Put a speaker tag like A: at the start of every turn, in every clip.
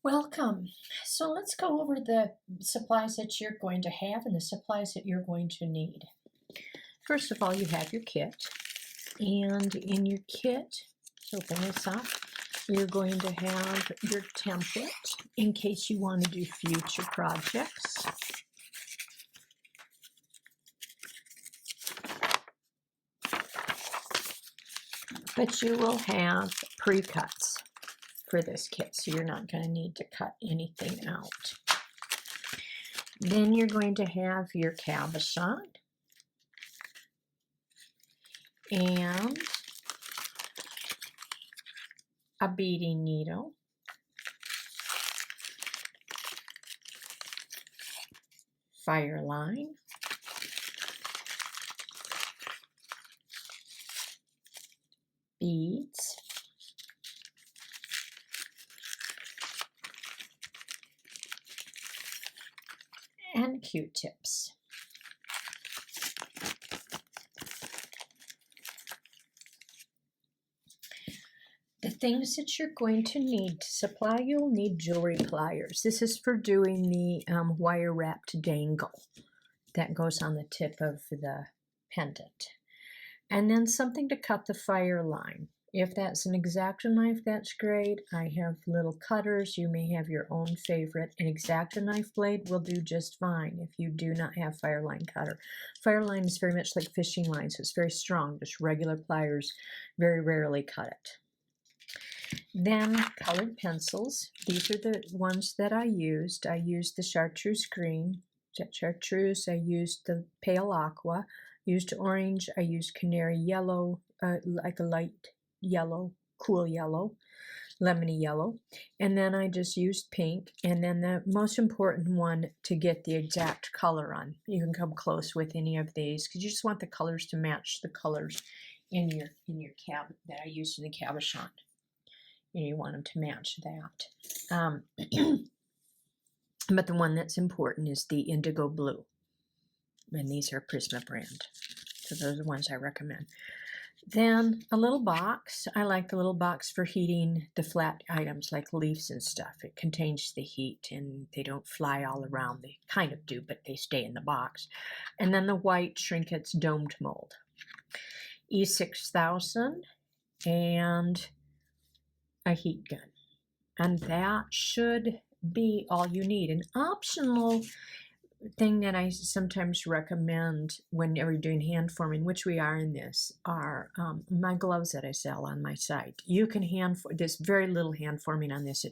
A: Welcome. So let's go over the supplies that you're going to have and the supplies that you're going to need. First of all, you have your kit. And in your kit, let's open this up, you're going to have your template in case you want to do future projects. But you will have pre-cuts for this kit, so you're not going to need to cut anything out. Then you're going to have your cabochon and a beading needle, Fireline, beads, and Q-tips. The things that you're going to need to supply, you'll need jewelry pliers. This is for doing the wire wrapped dangle that goes on the tip of the pendant. And then something to cut the fire line. If that's an X-Acto knife, that's great. I have little cutters. You may have your own favorite. An X-Acto knife blade will do just fine if you do not have Fireline cutter. Fireline is very much like fishing line, so it's very strong. Just regular pliers very rarely cut it. Then colored pencils. These are the ones that I used. I used the chartreuse green, chartreuse. I used the pale aqua, used orange. I used canary yellow, like a light yellow, cool yellow, lemony yellow. And then I just used pink. And then the most important one to get the exact color on. You can come close with any of these because you just want the colors to match the colors in your cab that I used in the cabochon. You want them to match that. But the one that's important is the indigo blue. And these are Prisma brand. So those are the ones I recommend. Then a little box. I like the little box for heating the flat items like leaves and stuff. It contains the heat and they don't fly all around. They kind of do, but they stay in the box. And then the white Shrinkets domed mold. E6000 and a heat gun. And that should be all you need. An optional thing that I sometimes recommend whenever you're doing hand forming, which we are in this, are my gloves that I sell on my site. You can there's very little hand forming on this.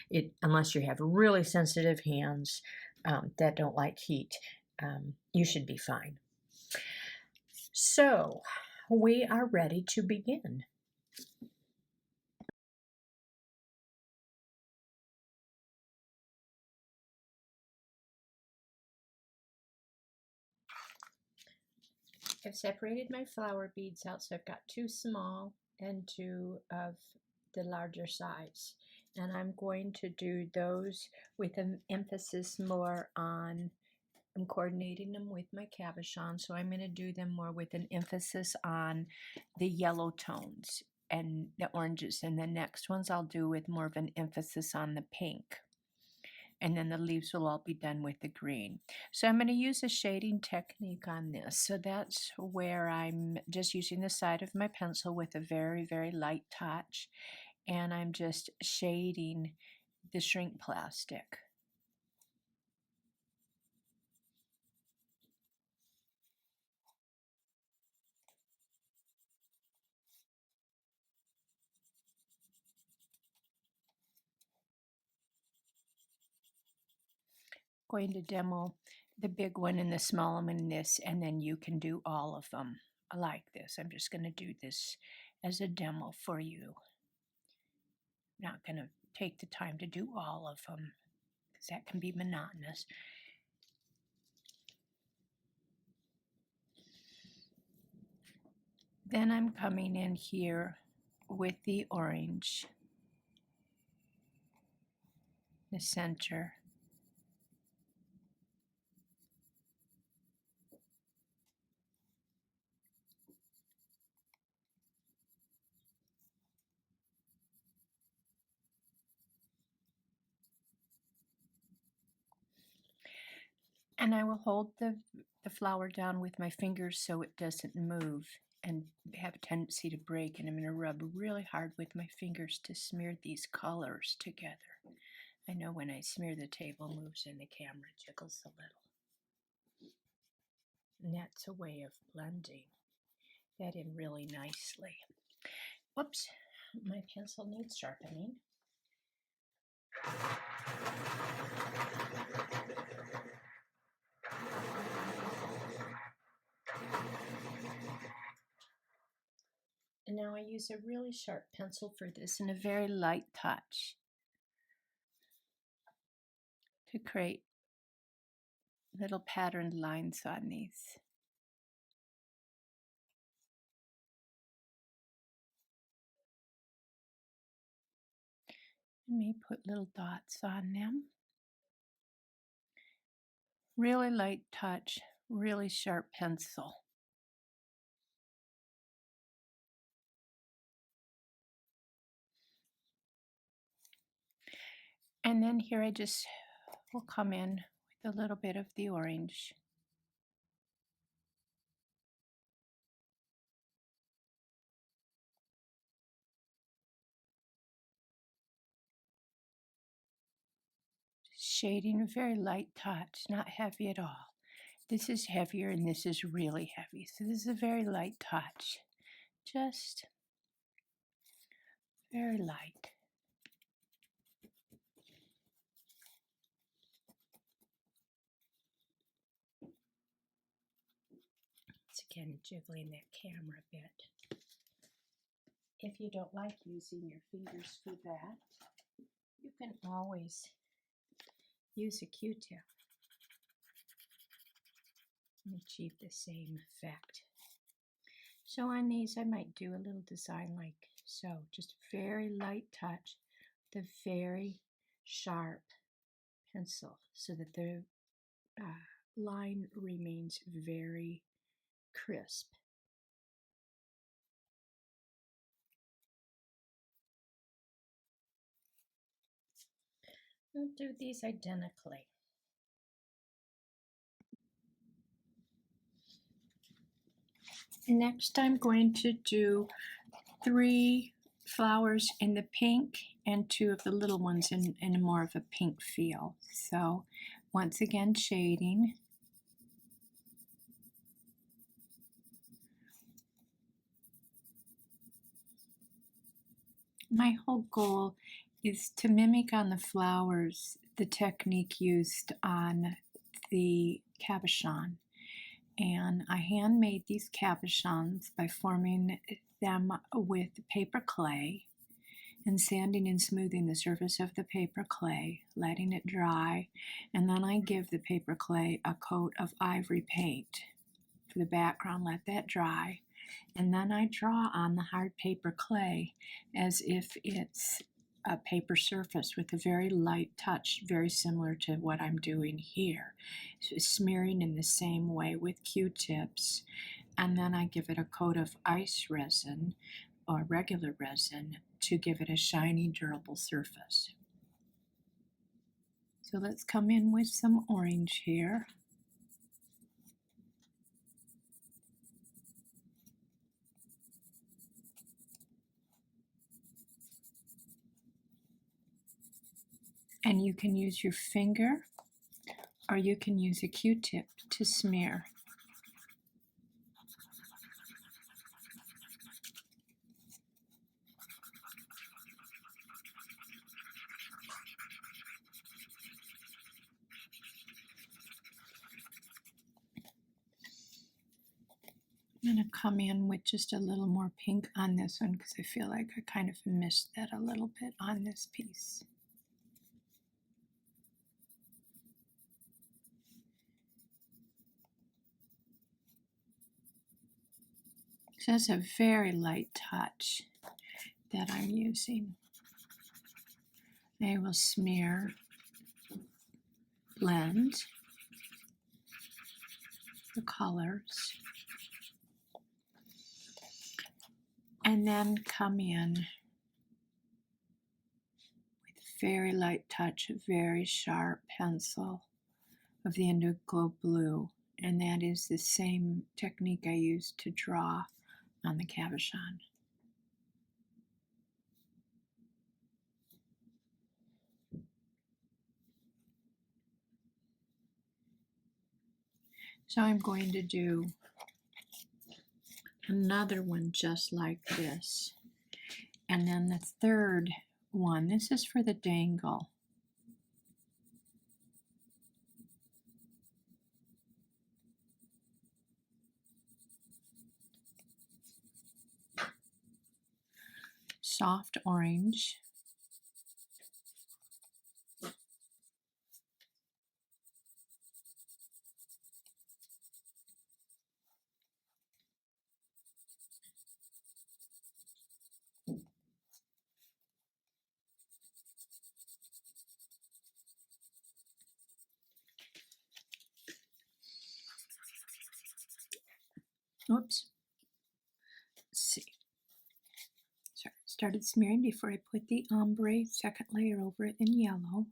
A: It unless you have really sensitive hands that don't like heat, you should be fine. So we are ready to begin. I've separated my flower beads out, so I've got 2 small and 2 of the larger size. And I'm going to do those with an emphasis more on, I'm coordinating them with my cabochon, so I'm going to do them more with an emphasis on the yellow tones and the oranges. And the next ones I'll do with more of an emphasis on the pink. And then the leaves will all be done with the green. So I'm going to use a shading technique on this. So that's where I'm just using the side of my pencil with a very, very light touch. And I'm just shading the shrink plastic. Going to demo the big one and the small one in this, and then you can do all of them like this. I'm just going to do this as a demo for you. Not going to take the time to do all of them because that can be monotonous. Then I'm coming in here with the orange, the center. And I will hold the flower down with my fingers so it doesn't move and have a tendency to break. And I'm going to rub really hard with my fingers to smear these colors together. I know when I smear, the table moves and the camera jiggles a little. And that's a way of blending that in really nicely. Whoops, my pencil needs sharpening. And now I use a really sharp pencil for this and a very light touch to create little patterned lines on these. I may put little dots on them. Really light touch, really sharp pencil. And then here I just will come in with a little bit of the orange. Shading, a very light touch, not heavy at all. This is heavier and this is really heavy. So this is a very light touch. Just very light. It's again jiggling that camera a bit. If you don't like using your fingers for that, you can always use a Q-tip and achieve the same effect. So on these I might do a little design like so, just very light touch, the very sharp pencil so that the line remains very crisp. I'll do these identically. Next I'm going to do 3 flowers in the pink and 2 of the little ones in more of a pink feel. So once again shading. My whole goal is to mimic on the flowers the technique used on the cabochon. And I handmade these cabochons by forming them with paper clay and sanding and smoothing the surface of the paper clay, letting it dry, and then I give the paper clay a coat of ivory paint for the background, let that dry, and then I draw on the hard paper clay as if it's a paper surface with a very light touch, very similar to what I'm doing here. So smearing in the same way with Q-tips, and then I give it a coat of ice resin or regular resin to give it a shiny, durable surface. So let's come in with some orange here. And you can use your finger or you can use a Q-tip to smear. I'm going to come in with just a little more pink on this one because I feel like I kind of missed that a little bit on this piece. So it's a very light touch that I'm using. I will smear, blend the colors, and then come in with very light touch, very sharp pencil, of the indigo blue, and that is the same technique I used to draw on the cabochon. So I'm going to do another one just like this. And then the third one, this is for the dangle. Soft orange. Oops. Let's see. Sorry, started smearing before I put the ombre second layer over it in yellow.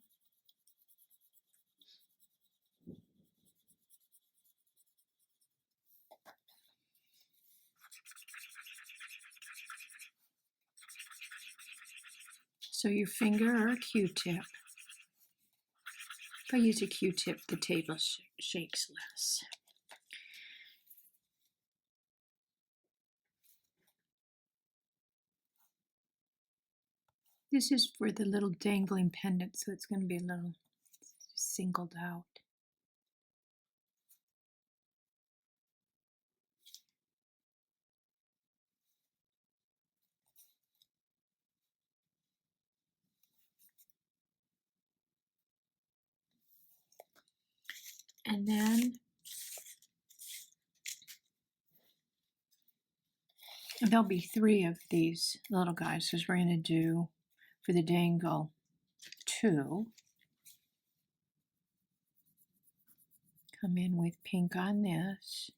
A: So your finger or a Q-tip. If I use a Q-tip, the table shakes less. This is for the little dangling pendant, so it's going to be a little singled out. And then there'll be 3 of these little guys, because we're going to do, for the dangle, 2. Come in with pink on this.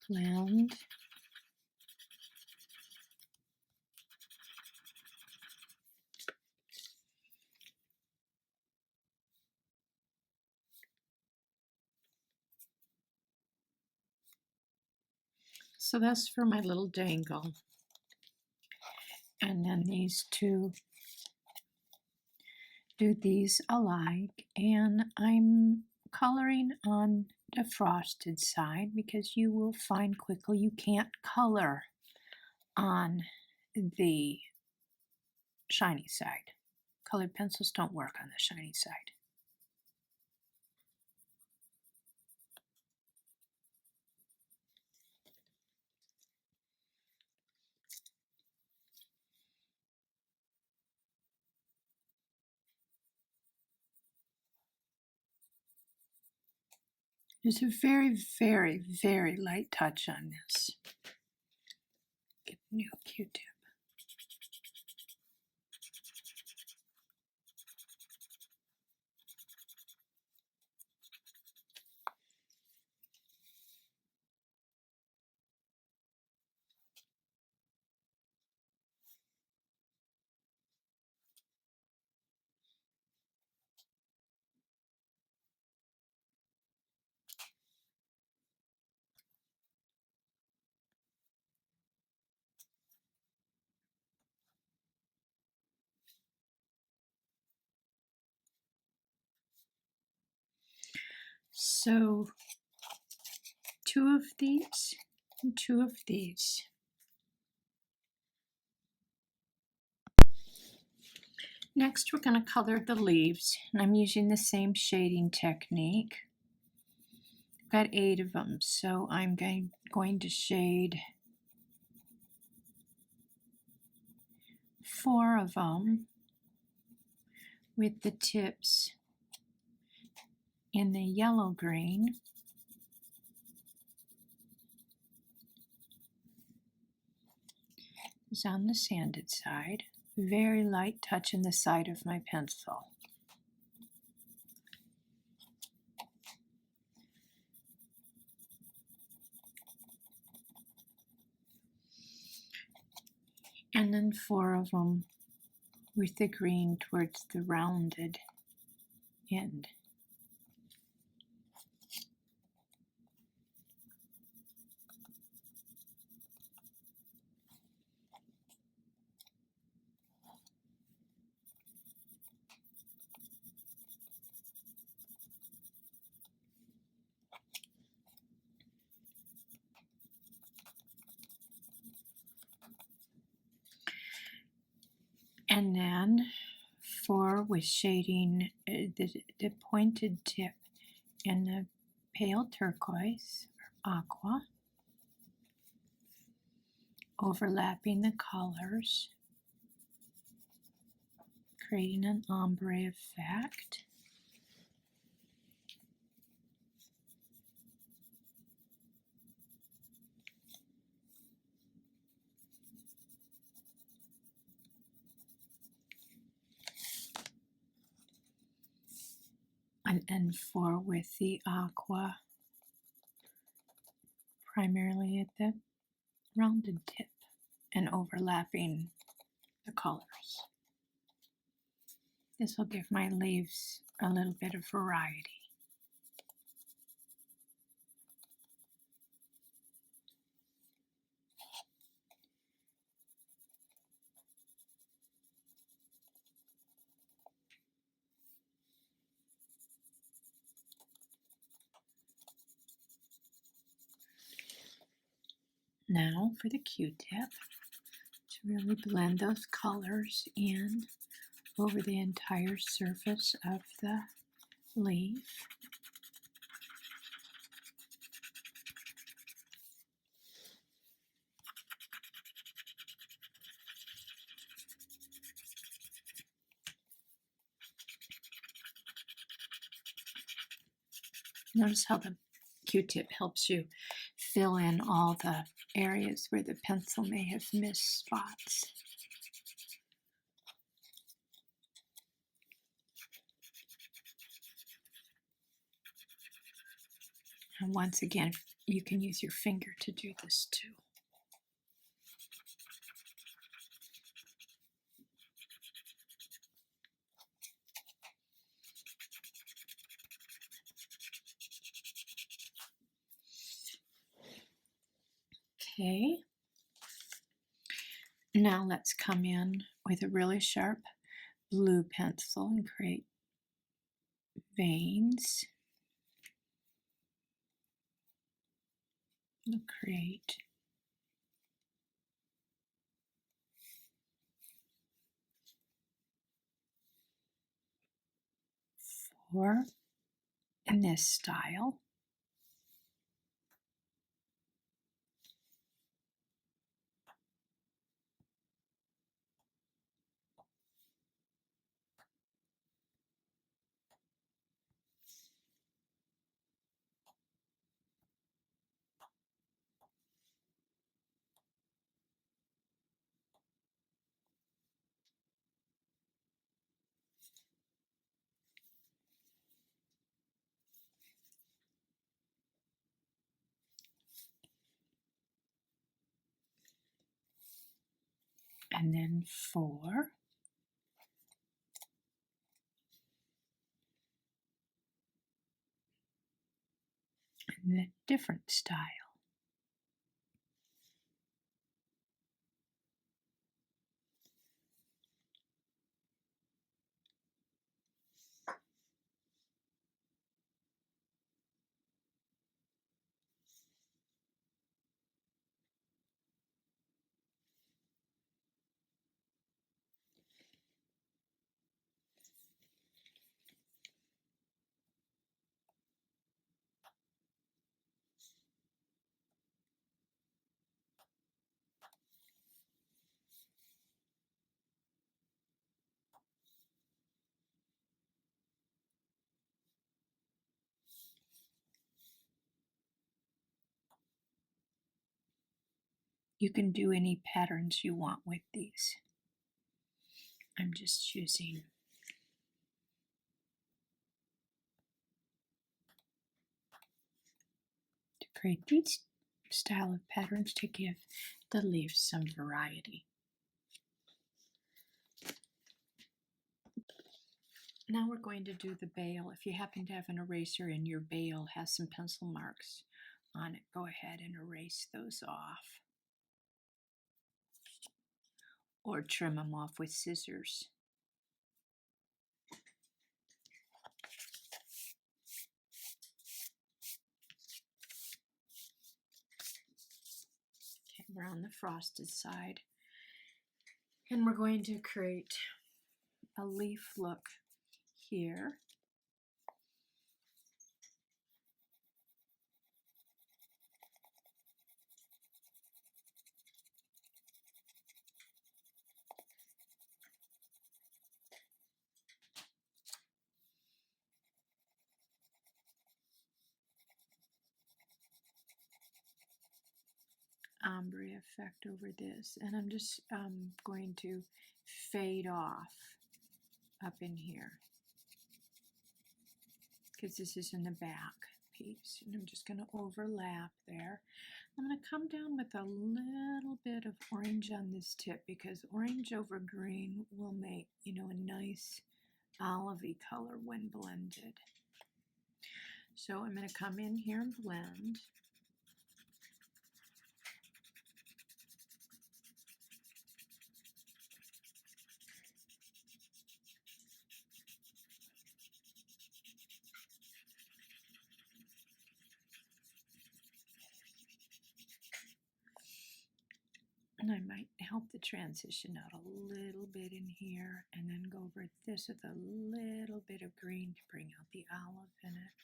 A: Blend. So that's for my little dangle. And then these 2 do these alike, and I'm coloring on the frosted side because you will find quickly you can't color on the shiny side. Colored pencils don't work on the shiny side. There's a very, very, very light touch on this. Get a new Q-tip. So 2 of these and 2 of these. Next, we're going to color the leaves, and I'm using the same shading technique. I've got 8 of them, so I'm going to shade 4 of them with the tips in the yellow green. Is on the sanded side. Very light touch in the side of my pencil. And then 4 of them with the green towards the rounded end. And then 4 with shading the pointed tip in the pale turquoise or aqua, overlapping the colors, creating an ombre effect. And 4 with the aqua, primarily at the rounded tip and overlapping the colors. This will give my leaves a little bit of variety. Now for the Q-tip, to really blend those colors in over the entire surface of the leaf. Notice how the Q-tip helps you fill in all the areas where the pencil may have missed spots. And once again, you can use your finger to do this too. Okay. Now let's come in with a really sharp blue pencil and create veins. We'll create 4 in this style. And then 4 in a different style. You can do any patterns you want with these. I'm just choosing to create these style of patterns to give the leaves some variety. Now we're going to do the bail. If you happen to have an eraser and your bail has some pencil marks on it, go ahead and erase those off. Or trim them off with scissors. Okay, we're on the frosted side. And we're going to create a leaf look here. Ombre effect over this, and I'm just going to fade off up in here because this is in the back piece, and I'm just going to overlap there. I'm going to come down with a little bit of orange on this tip because orange over green will make, you know, a nice olivey color when blended. So I'm going to come in here and blend. And I might help the transition out a little bit in here and then go over this with a little bit of green to bring out the olive in it.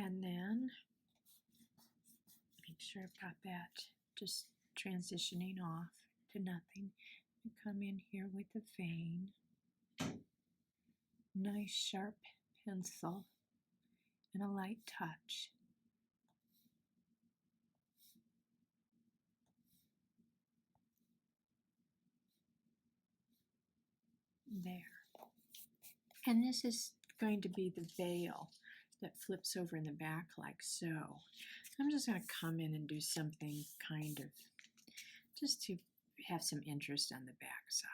A: And then make sure I've got that just transitioning off to nothing. And come in here with the vein. Nice sharp pencil and a light touch. There. And this is going to be the veil that flips over in the back like so. I'm just going to come in and do something kind of just to have some interest on the back side.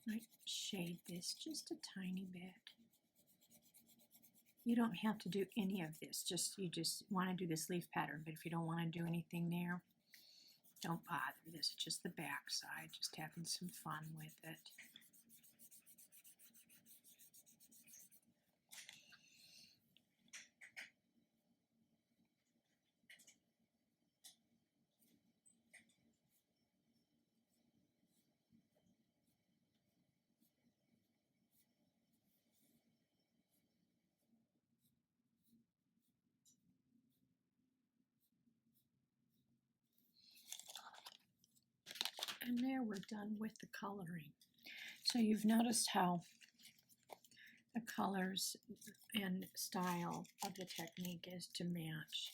A: Might shade this just a tiny bit. You don't have to do any of this, you just want to do this leaf pattern, but if you don't want to do anything there, don't bother. This is just the back side, just having some fun with it. And there we're done with the coloring. So you've noticed how the colors and style of the technique is to match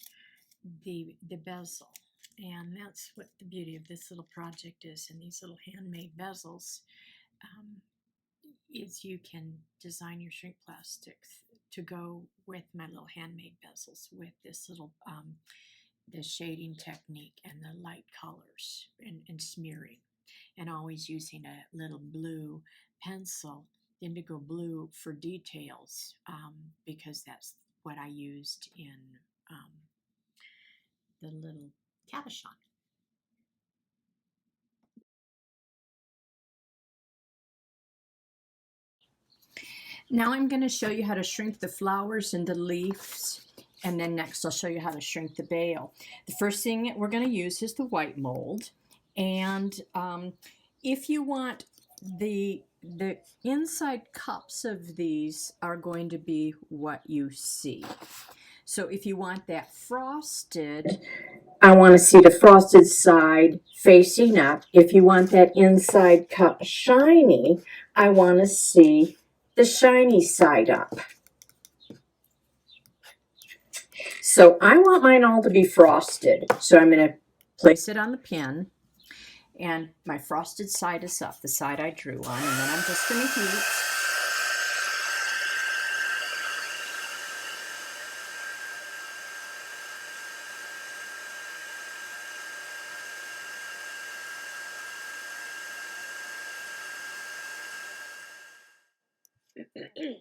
A: the bezel. And that's what the beauty of this little project is, and these little handmade bezels, is you can design your shrink plastics to go with my little handmade bezels with this little the shading technique and the light colors and smearing, and always using a little blue pencil, indigo blue, for details, because that's what I used in the little cabochon. Now I'm going to show you how to shrink the flowers and the leaves, and then next I'll show you how to shrink the bale. The first thing that we're going to use is the white mold, and if you want the inside cups of these are going to be what you see. So if you want that frosted, I want to see the frosted side facing up. If you want that inside cup shiny, I want to see the shiny side up. So I want mine all to be frosted. So I'm going to place it on the pin, and my frosted side is up, the side I drew on, and then I'm just going to heat. It shrunk down,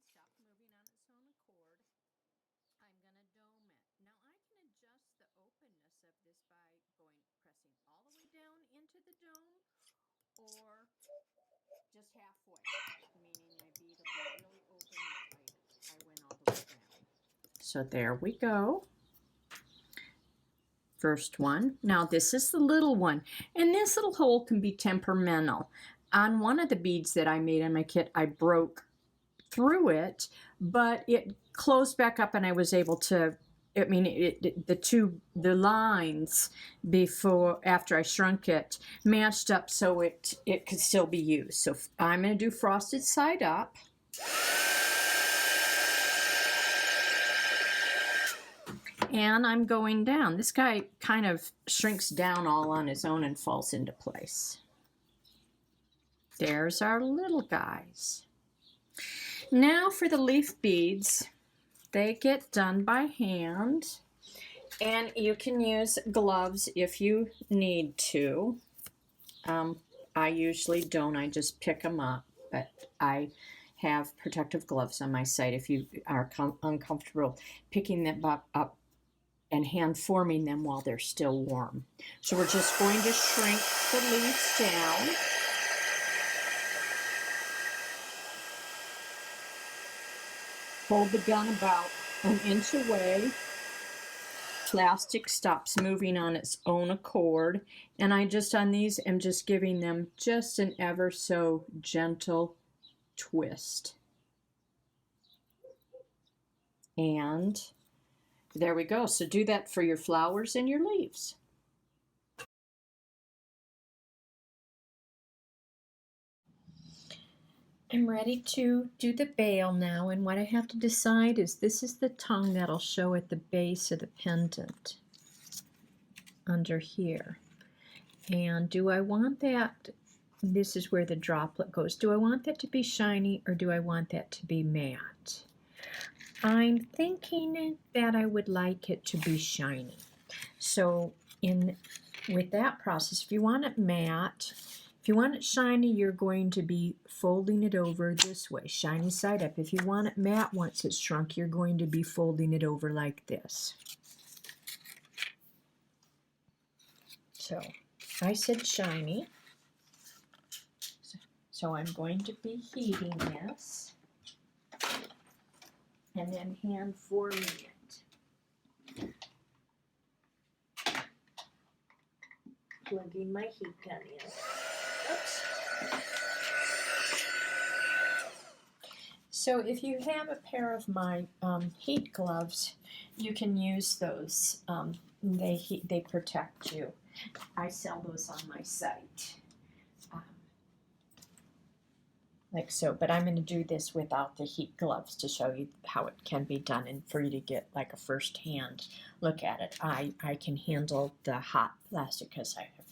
A: stopped moving on its own accord. I'm going to dome it. Now I can adjust the openness of this by pressing all the way down into the dome, or just halfway, meaning my bead will be really open if I went all the way down. So there we go. First one. Now this is the little one, and this little hole can be temperamental. On one of the beads that I made in my kit, I broke through it, but it closed back up, and I was able to, I mean, the lines after I shrunk it matched up, so it could still be used. So I'm going to do frosted side up. And I'm going down. This guy kind of shrinks down all on his own and falls into place. There's our little guys. Now for the leaf beads. They get done by hand, and you can use gloves if you need to. I usually don't. I just pick them up, but I have protective gloves on my site if you are uncomfortable picking them up and hand forming them while they're still warm. So we're just going to shrink the leaves down. Hold the gun about an inch away. Plastic stops moving on its own accord, and I just on these am just giving them just an ever so gentle twist. And there we go. So do that for your flowers and your leaves. I'm ready to do the bale now, and what I have to decide is this is the tongue that'll show at the base of the pendant under here. And do I want that, this is where the droplet goes, do I want that to be shiny or do I want that to be matte? I'm thinking that I would like it to be shiny. So with that process, if you want it matte, if you want it shiny, you're going to be folding it over this way, shiny side up. If you want it matte once it's shrunk, you're going to be folding it over like this. So I said shiny, so I'm going to be heating this and then hand forming it. Plugging my heat gun in. Oops. So if you have a pair of my heat gloves, you can use those. They protect you. I sell those on my site. Like so, but I'm going to do this without the heat gloves to show you how it can be done and for you to get like a first-hand look at it. I can handle the hot plastic because I have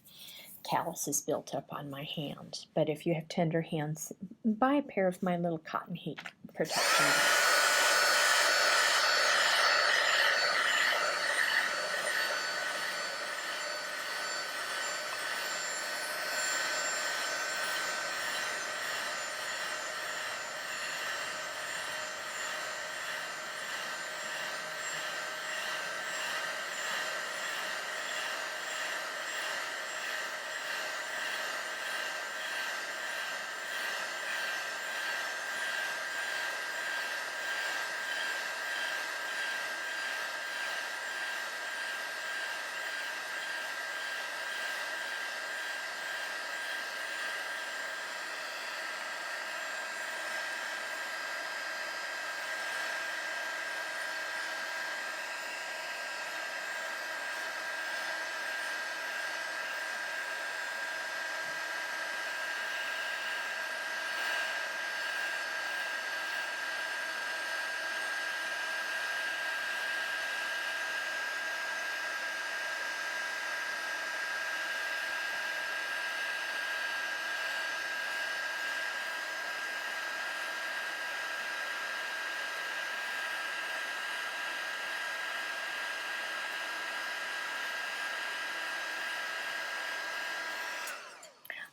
A: calluses built up on my hand. But if you have tender hands, buy a pair of my little cotton heat protection gloves.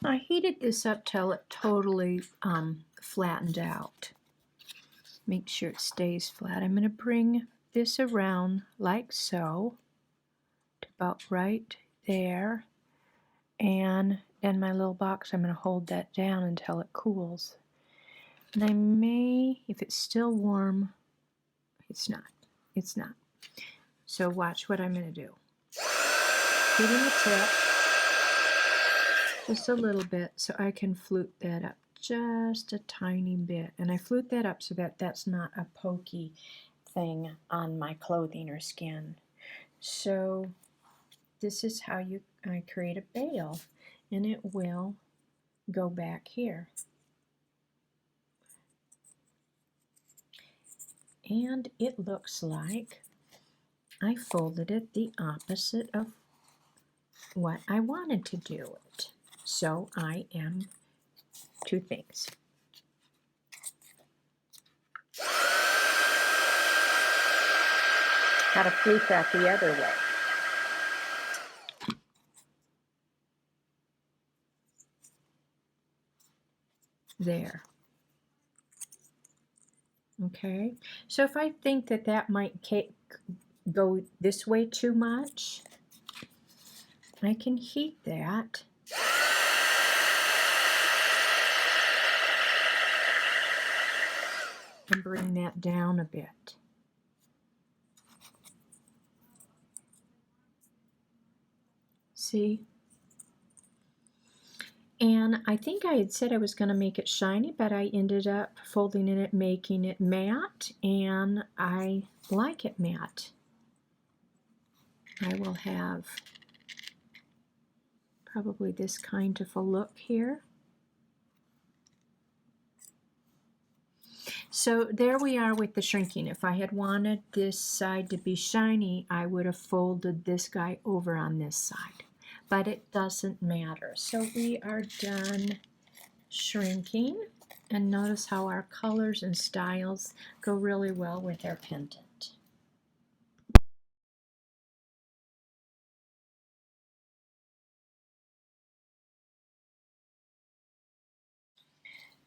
A: I heated this up till it totally flattened out. Make sure it stays flat. I'm going to bring this around like so, to about right there. And then my little box, I'm going to hold that down until it cools. And I may, if it's still warm, it's not. It's not. So watch what I'm going to do. Heating the tip just a little bit so I can flute that up just a tiny bit. And I flute that up so that that's not a pokey thing on my clothing or skin. So this is how I create a bail, and it will go back here. And it looks like I folded it the opposite of what I wanted to do it. So I am two things. How to flute that the other way. There. Okay, so if I think that that might go this way too much, I can heat that. And bring that down a bit. See? And I think I had said I was going to make it shiny, but I ended up folding it, making it matte, and I like it matte. I will have probably this kind of a look here. So there we are with the shrinking. If I had wanted this side to be shiny, I would have folded this guy over on this side. But it doesn't matter. So we are done shrinking. And notice how our colors and styles go really well with our pendant.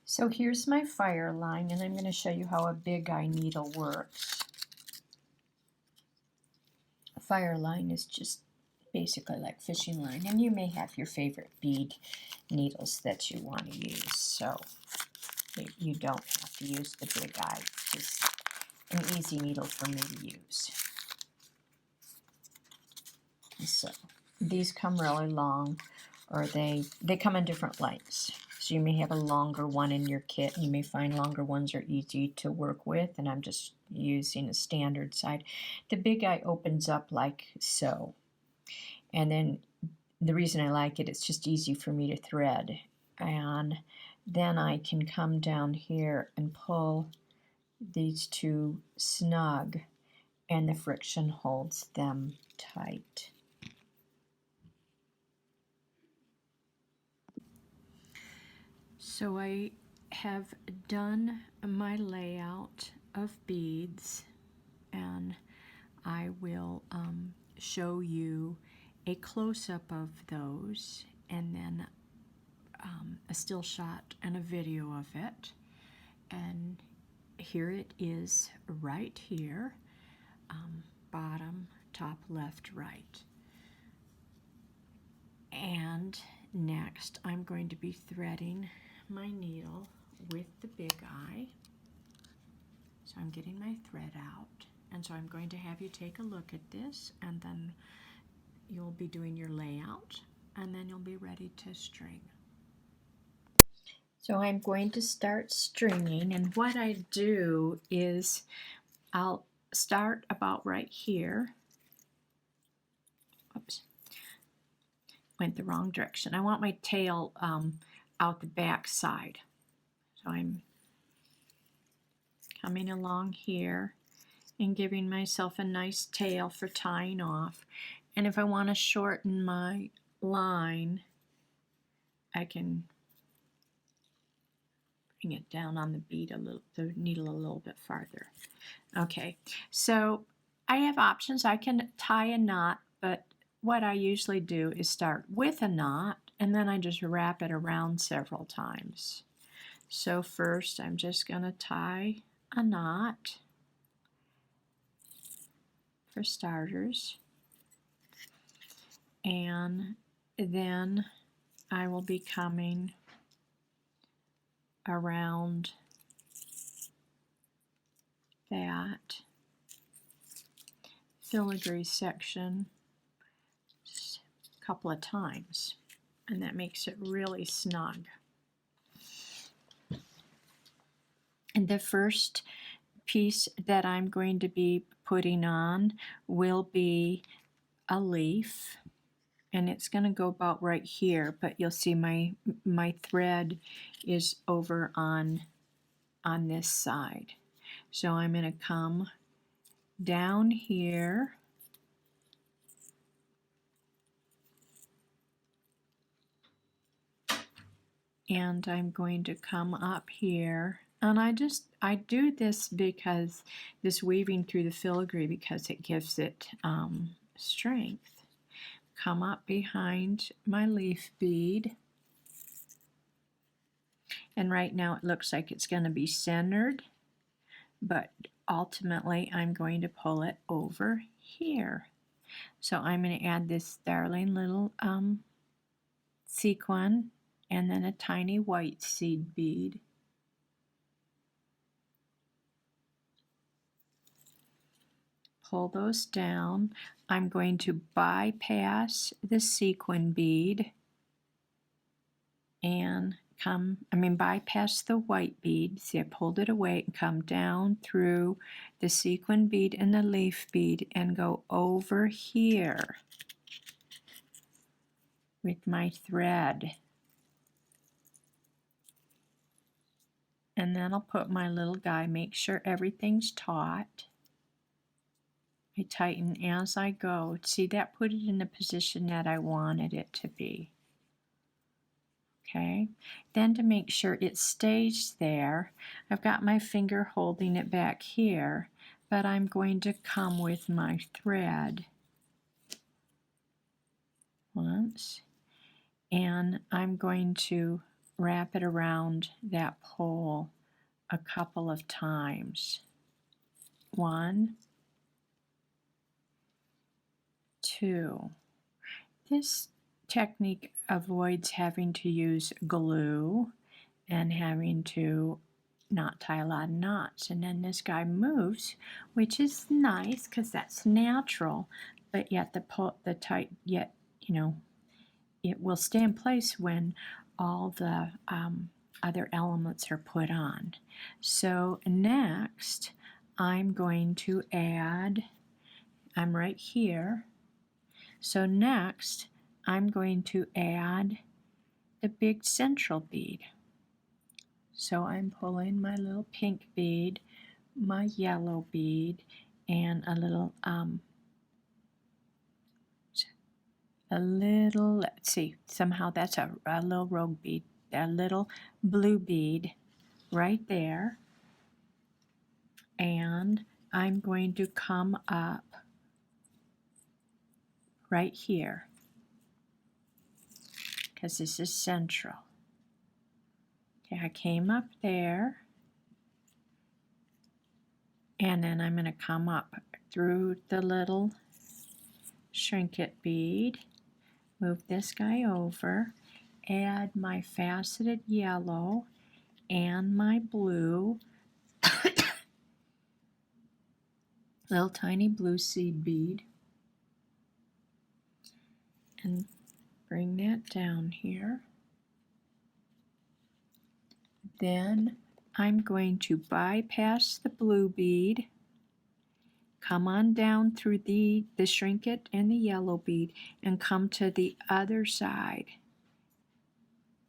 A: So here's my Fireline, and I'm going to show you how a big eye needle works. A Fireline is just basically like fishing line, and you may have your favorite bead needles that you want to use, so you don't have to use the big eye. It's just an easy needle for me to use. So these come really long, or they come in different lengths. So you may have a longer one in your kit. You may find longer ones are easy to work with, and I'm just using a standard side. The big eye opens up like so. And then the reason I like it, it's just easy for me to thread. And then I can come down here and pull these two snug, and the friction holds them tight. So I have done my layout of beads, and I will show you a close-up of those, and then a still shot and a video of it. And here it is right here, bottom, top, left, right. And next I'm going to be threading my needle with the big eye. So I'm getting my thread out, and so I'm going to have you take a look at this, and then you'll be doing your layout, and then you'll be ready to string. So I'm going to start stringing, and what I do is I'll start about right here. Oops, went the wrong direction. I want my tail out the back side. So I'm coming along here and giving myself a nice tail for tying off. And if I want to shorten my line, I can bring it down on the bead a little, the needle a little bit farther. Okay, so I have options. I can tie a knot, but what I usually do is start with a knot and then I just wrap it around several times. So first I'm just going to tie a knot for starters, and then I will be coming around that filigree section just a couple of times, and that makes it really snug. And the first piece that I'm going to be putting on will be a leaf, and it's going to go about right here, but you'll see my thread is over on this side. So I'm going to come down here and I'm going to come up here, and I do this because this weaving through the filigree, because it gives it strength. Come up behind my leaf bead, and right now it looks like it's going to be centered, but ultimately I'm going to pull it over here. So I'm going to add this darling little sequin and then a tiny white seed bead. Pull those down. I'm going to bypass the sequin bead and bypass the white bead. See, I pulled it away and come down through the sequin bead and the leaf bead and go over here with my thread. And then I'll put my little guy, make sure everything's taut. I tighten as I go. See, that put it in the position that I wanted it to be. Okay, then to make sure it stays there, I've got my finger holding it back here, but I'm going to come with my thread once, and I'm going to wrap it around that pole a couple of times. 1, 2. This technique avoids having to use glue and having to not tie a lot of knots. And then this guy moves, which is nice because that's natural, but yet it will stay in place when all the other elements are put on. So next I'm going to add, I'm right here, so next I'm going to add the big central bead. So I'm pulling my little pink bead, my yellow bead, and a little, let's see, somehow that's a little rogue bead, a little blue bead right there. And I'm going to come up right here, because this is central. Okay, I came up there, and then I'm going to come up through the little shrinket bead, move this guy over, add my faceted yellow and my blue, little tiny blue seed bead, and bring that down here. Then I'm going to bypass the blue bead, come on down through the shrinket and the yellow bead, and come to the other side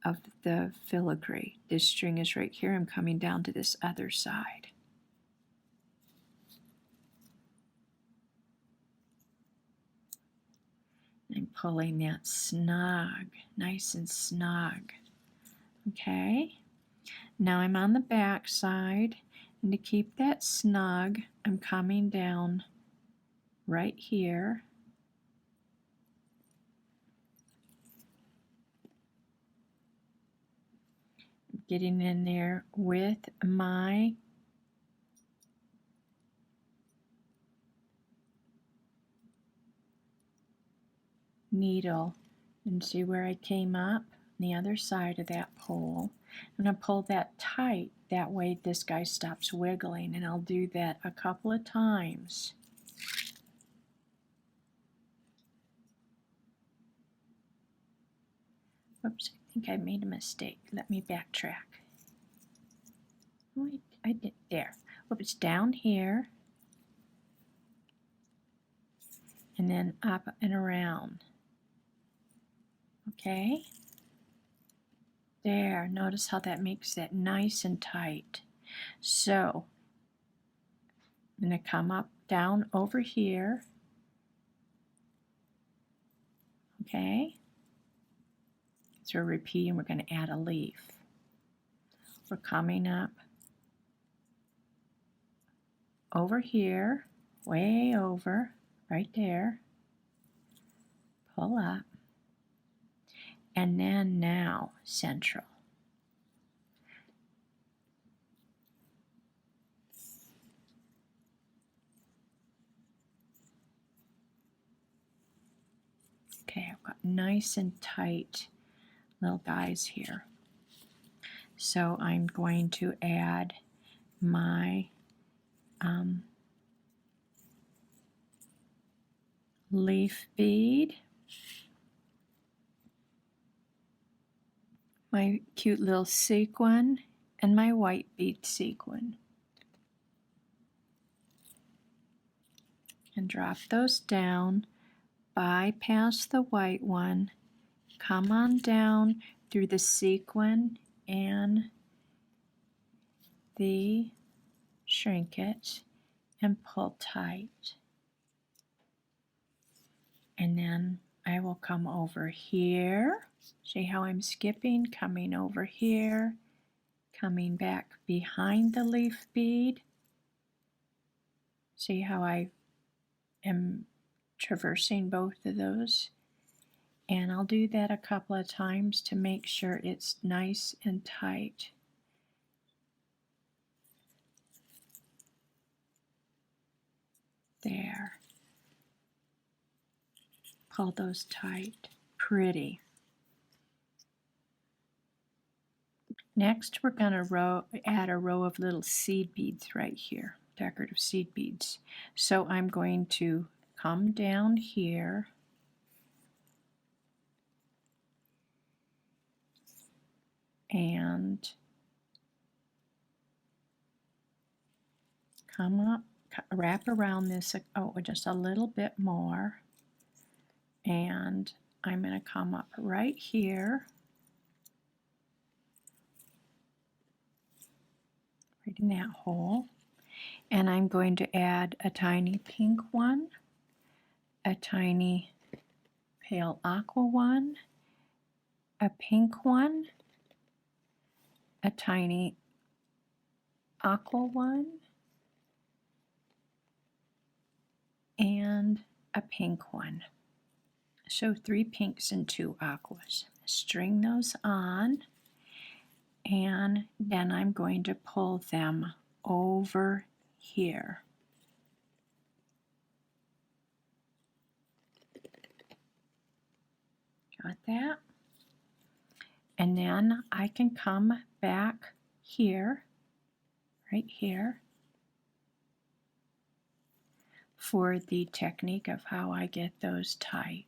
A: of the filigree. This string is right here. I'm coming down to this other side. I'm pulling that snug, nice and snug. Okay, now I'm on the back side, and to keep that snug, I'm coming down right here. getting in there with my needle, and see where I came up on the other side of that pole. I'm going to pull that tight, that way this guy stops wiggling, and I'll do that a couple of times. Oops, I think I made a mistake. Let me backtrack. Oh, I did there. Oops, it's down here, and then up and around. Okay? There, notice how that makes that nice and tight. So, I'm going to come up, down over here. Okay? So we're repeating, we're going to add a leaf. We're coming up over here, way over, right there. Pull up. And then now, central. Okay, I've got nice and tight little guys here. So I'm going to add my leaf bead, my cute little sequin, and my white bead sequin. And drop those down, bypass the white one, come on down through the sequin and the shrinkage and pull tight. And then I will come over here. See how I'm skipping? Coming over here, coming back behind the leaf bead. See how I am traversing both of those? And I'll do that a couple of times to make sure it's nice and tight. There. Pull those tight. Pretty. Next, we're going to add a row of little seed beads right here, decorative seed beads. So I'm going to come down here and come up, wrap around this, just a little bit more. And I'm going to come up right here, right in that hole. And I'm going to add a tiny pink one, a tiny pale aqua one, a pink one, a tiny aqua one, and a pink one. So 3 pinks and 2 aquas. String those on, and then I'm going to pull them over here. Got that? And then I can come back here, right here, for the technique of how I get those tight.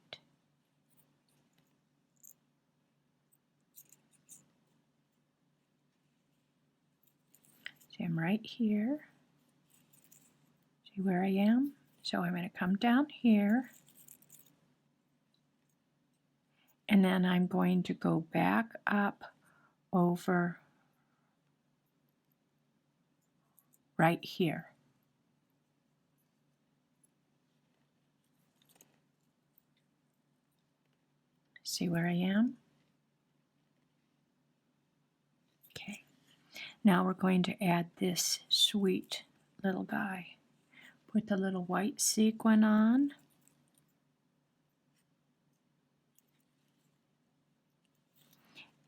A: See, I'm right here. See where I am? So I'm going to come down here, and then I'm going to go back up over right here. See where I am? Okay. Now we're going to add this sweet little guy. Put the little white sequin on.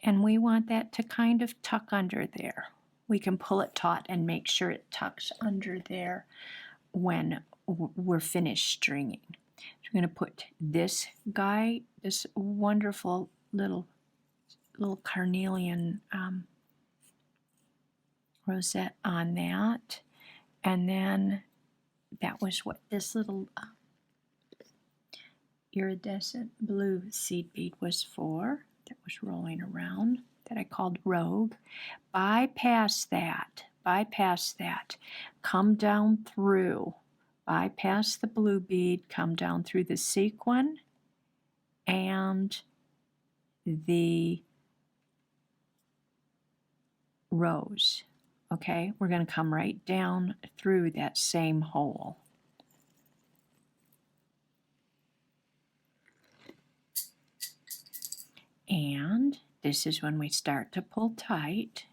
A: And we want that to kind of tuck under there. We can pull it taut and make sure it tucks under there when we're finished stringing. So I'm going to put this guy, this wonderful little carnelian rosette on that. And then that was what this little iridescent blue seed bead was for, that was rolling around, that I called Rogue. Bypass that, come down through, bypass the blue bead, come down through the sequin and the rose. Okay, we're going to come right down through that same hole. And this is when we start to pull tight.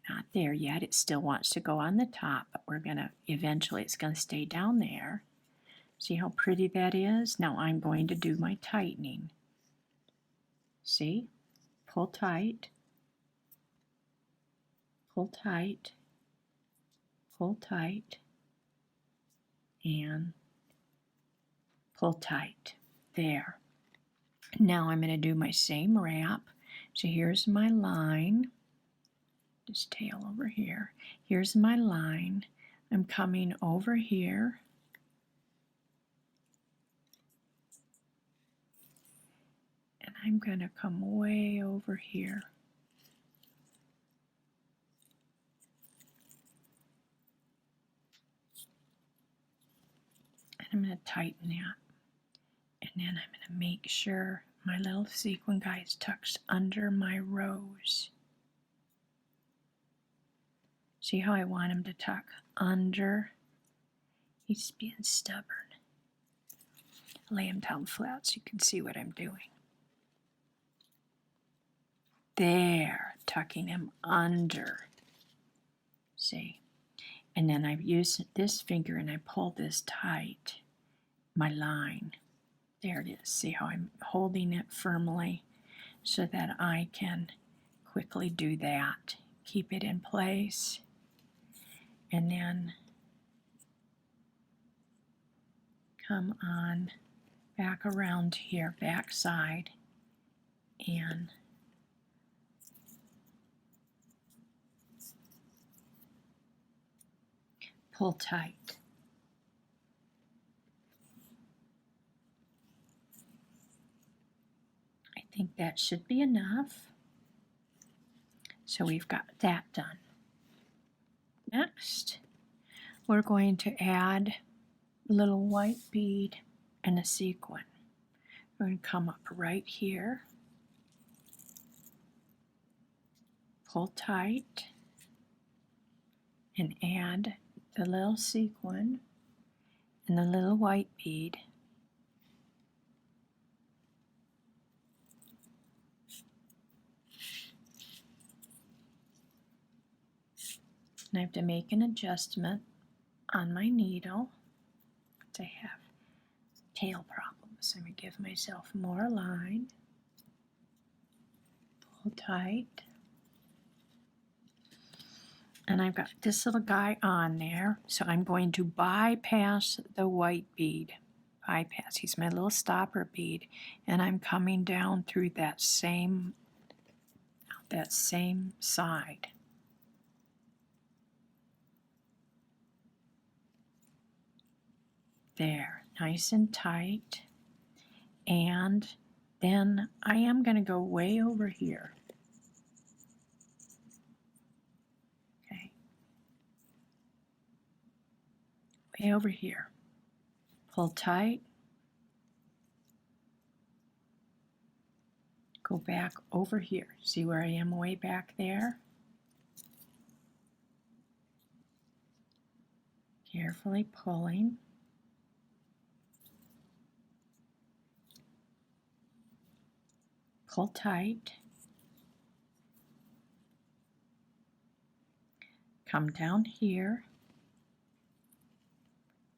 A: Not there yet, it still wants to go on the top, but we're gonna, eventually it's gonna stay down there. See how pretty that is? Now I'm going to do my tightening. See? Pull tight, pull tight, pull tight, and pull tight. There. Now I'm going to do my same wrap. So here's my line. This tail over here. Here's my line. I'm coming over here. And I'm going to come way over here. And I'm going to tighten that. And then I'm going to make sure my little sequin guys tucks under my rose. See how I want him to tuck under? He's being stubborn. Lay him down flat so you can see what I'm doing. There, tucking him under. See? And then I use this finger and I pull this tight, my line. There it is. See how I'm holding it firmly so that I can quickly do that. Keep it in place. And then come on back around here, back side, and pull tight. I think that should be enough. So we've got that done. Next, we're going to add a little white bead and a sequin. We're going to come up right here, pull tight, and add the little sequin and the little white bead. And I have to make an adjustment on my needle because I have tail problems. I'm going to give myself more line, pull tight, and I've got this little guy on there, so I'm going to bypass the white bead. Bypass, he's my little stopper bead, and I'm coming down through that same side. There, nice and tight. And then I am going to go way over here. Okay. Way over here. Pull tight. Go back over here. See where I am way back there? Carefully pulling. Pull tight. Come down here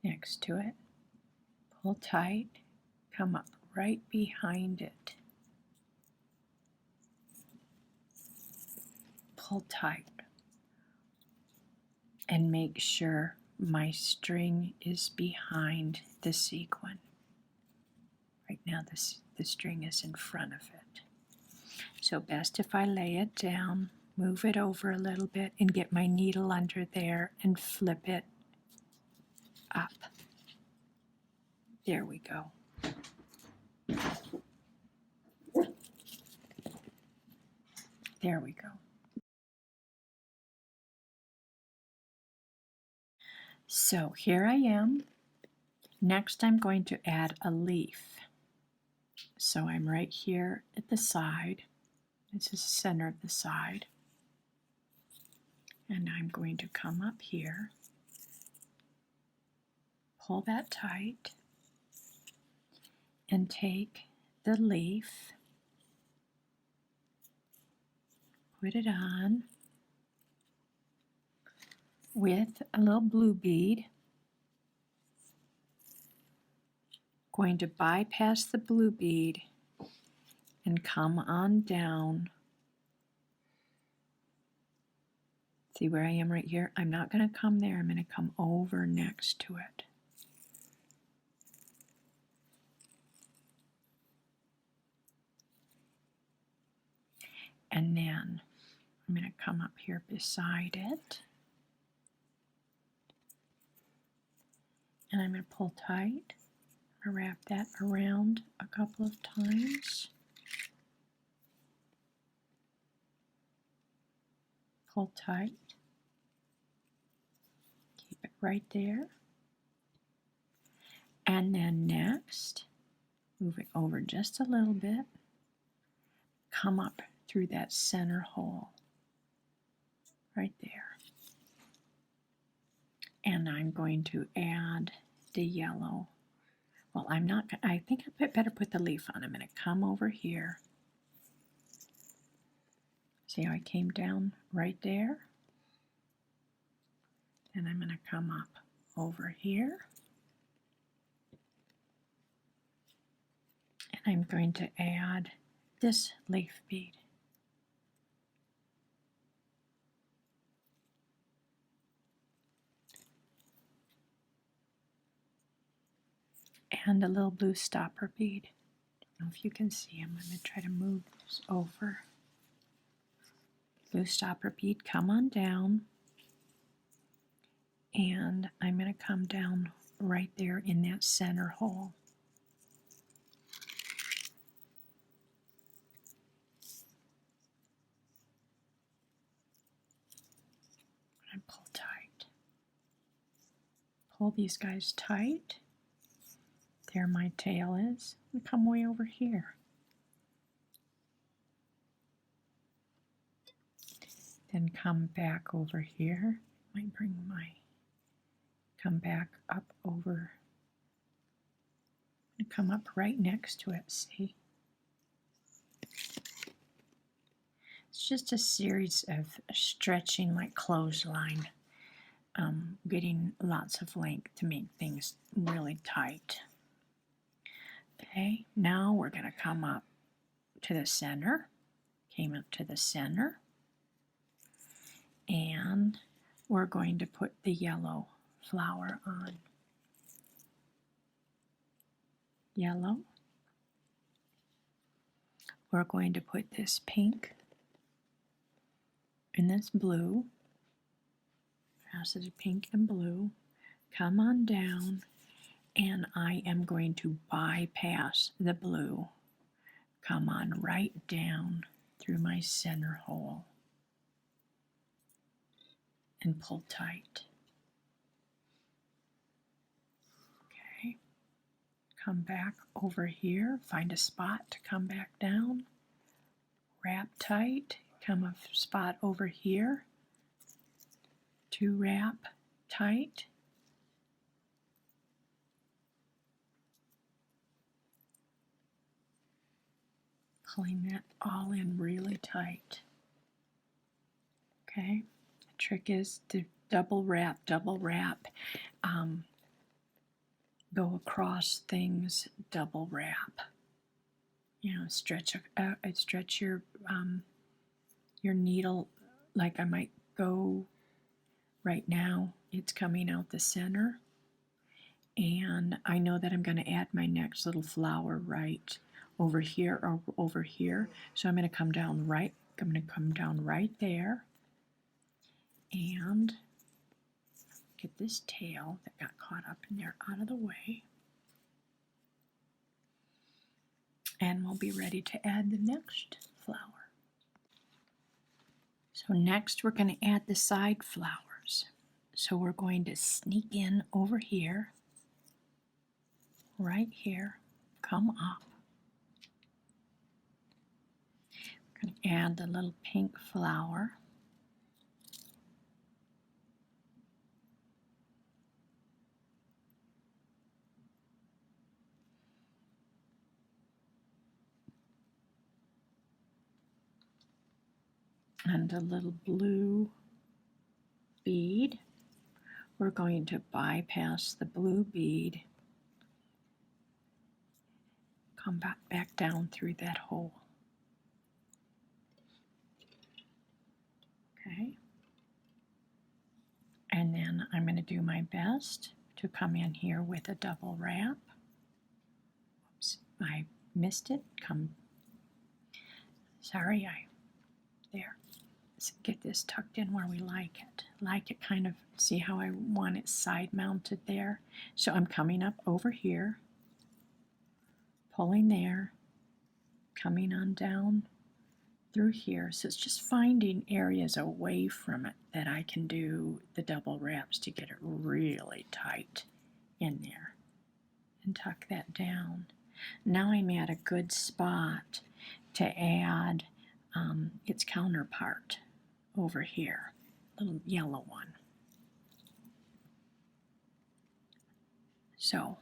A: next to it. Pull tight. Come up right behind it. pull tight and make sure my string is behind the sequin. Right now the string is in front of it. So best if I lay it down, move it over a little bit, and get my needle under there and flip it up. There we go. There we go. So here I am. Next I'm going to add a leaf. So I'm right here at the side. This is the center of the side. And I'm going to come up here, pull that tight, and take the leaf, put it on with a little blue bead. Going to bypass the blue bead and come on down. See where I am right here? I'm not going to come there. I'm going to come over next to it. And then I'm going to come up here beside it. And I'm going to pull tight. I'm going to wrap that around a couple of times. Pull tight. Keep it right there. And then next, move it over just a little bit. Come up through that center hole. Right there. And I'm going to add the yellow. Well, I'm not, I think I better put the leaf on. I'm going to come over here. See how I came down right there? And I'm going to come up over here. And I'm going to add this leaf bead. And a little blue stopper bead. I don't know if you can see. I'm going to try to move this over. Blue stopper bead, come on down. And I'm going to come down right there in that center hole. And pull tight. Pull these guys tight. There my tail is. And come way over here. Then come back over here. Might bring my, come back up over. And come up right next to it, see? It's just a series of stretching like clothesline, getting lots of length to make things really tight. Okay, now we're going to come up to the center. Came up to the center. And we're going to put the yellow flower on. Yellow. We're going to put this pink and this blue. Passes pink and blue. Come on down, and I am going to bypass the blue. Come on right down through my center hole and pull tight. Okay. Come back over here, find a spot to come back down. Wrap tight, come a spot over here to wrap tight. Pulling that all in really tight. Okay, the trick is to double wrap, go across things, double wrap. You know, stretch your needle like I might go right now, it's coming out the center. And I know that I'm going to add my next little flower right over here or over here. So I'm going to come down right, there and get this tail that got caught up in there out of the way. And we'll be ready to add the next flower. So next we're going to add the side flowers. So we're going to sneak in over here, right here, come up. We're going to add the little pink flower. And a little blue bead. We're going to bypass the blue bead, come back down through that hole. Okay. And then I'm going to do my best to come in here with a double wrap. Oops, I missed it. There. Let's get this tucked in where we like it. Like it kind of, see how I want it side mounted there? So I'm coming up over here, pulling there, coming on down through here. So it's just finding areas away from it that I can do the double wraps to get it really tight in there and tuck that down. Now I'm at a good spot to add its counterpart over here, little yellow one. So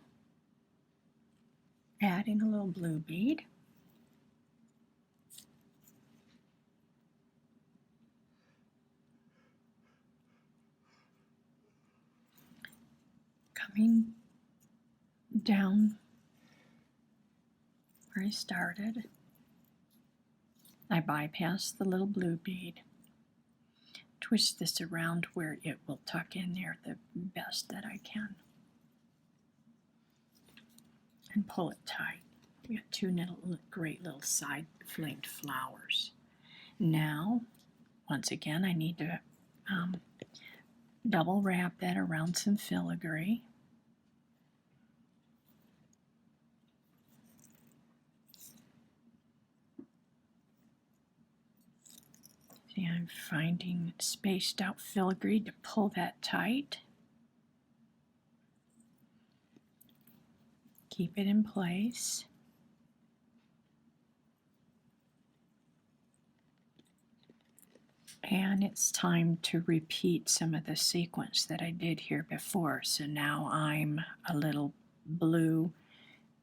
A: adding a little blue bead. Coming down where I started, I bypass the little blue bead, twist this around where it will tuck in there the best that I can, and pull it tight. We got two great little side flanked flowers. Now, once again, I need to double wrap that around some filigree. See, I'm finding spaced out filigree to pull that tight. Keep it in place. And it's time to repeat some of the sequence that I did here before. So now I'm a little blue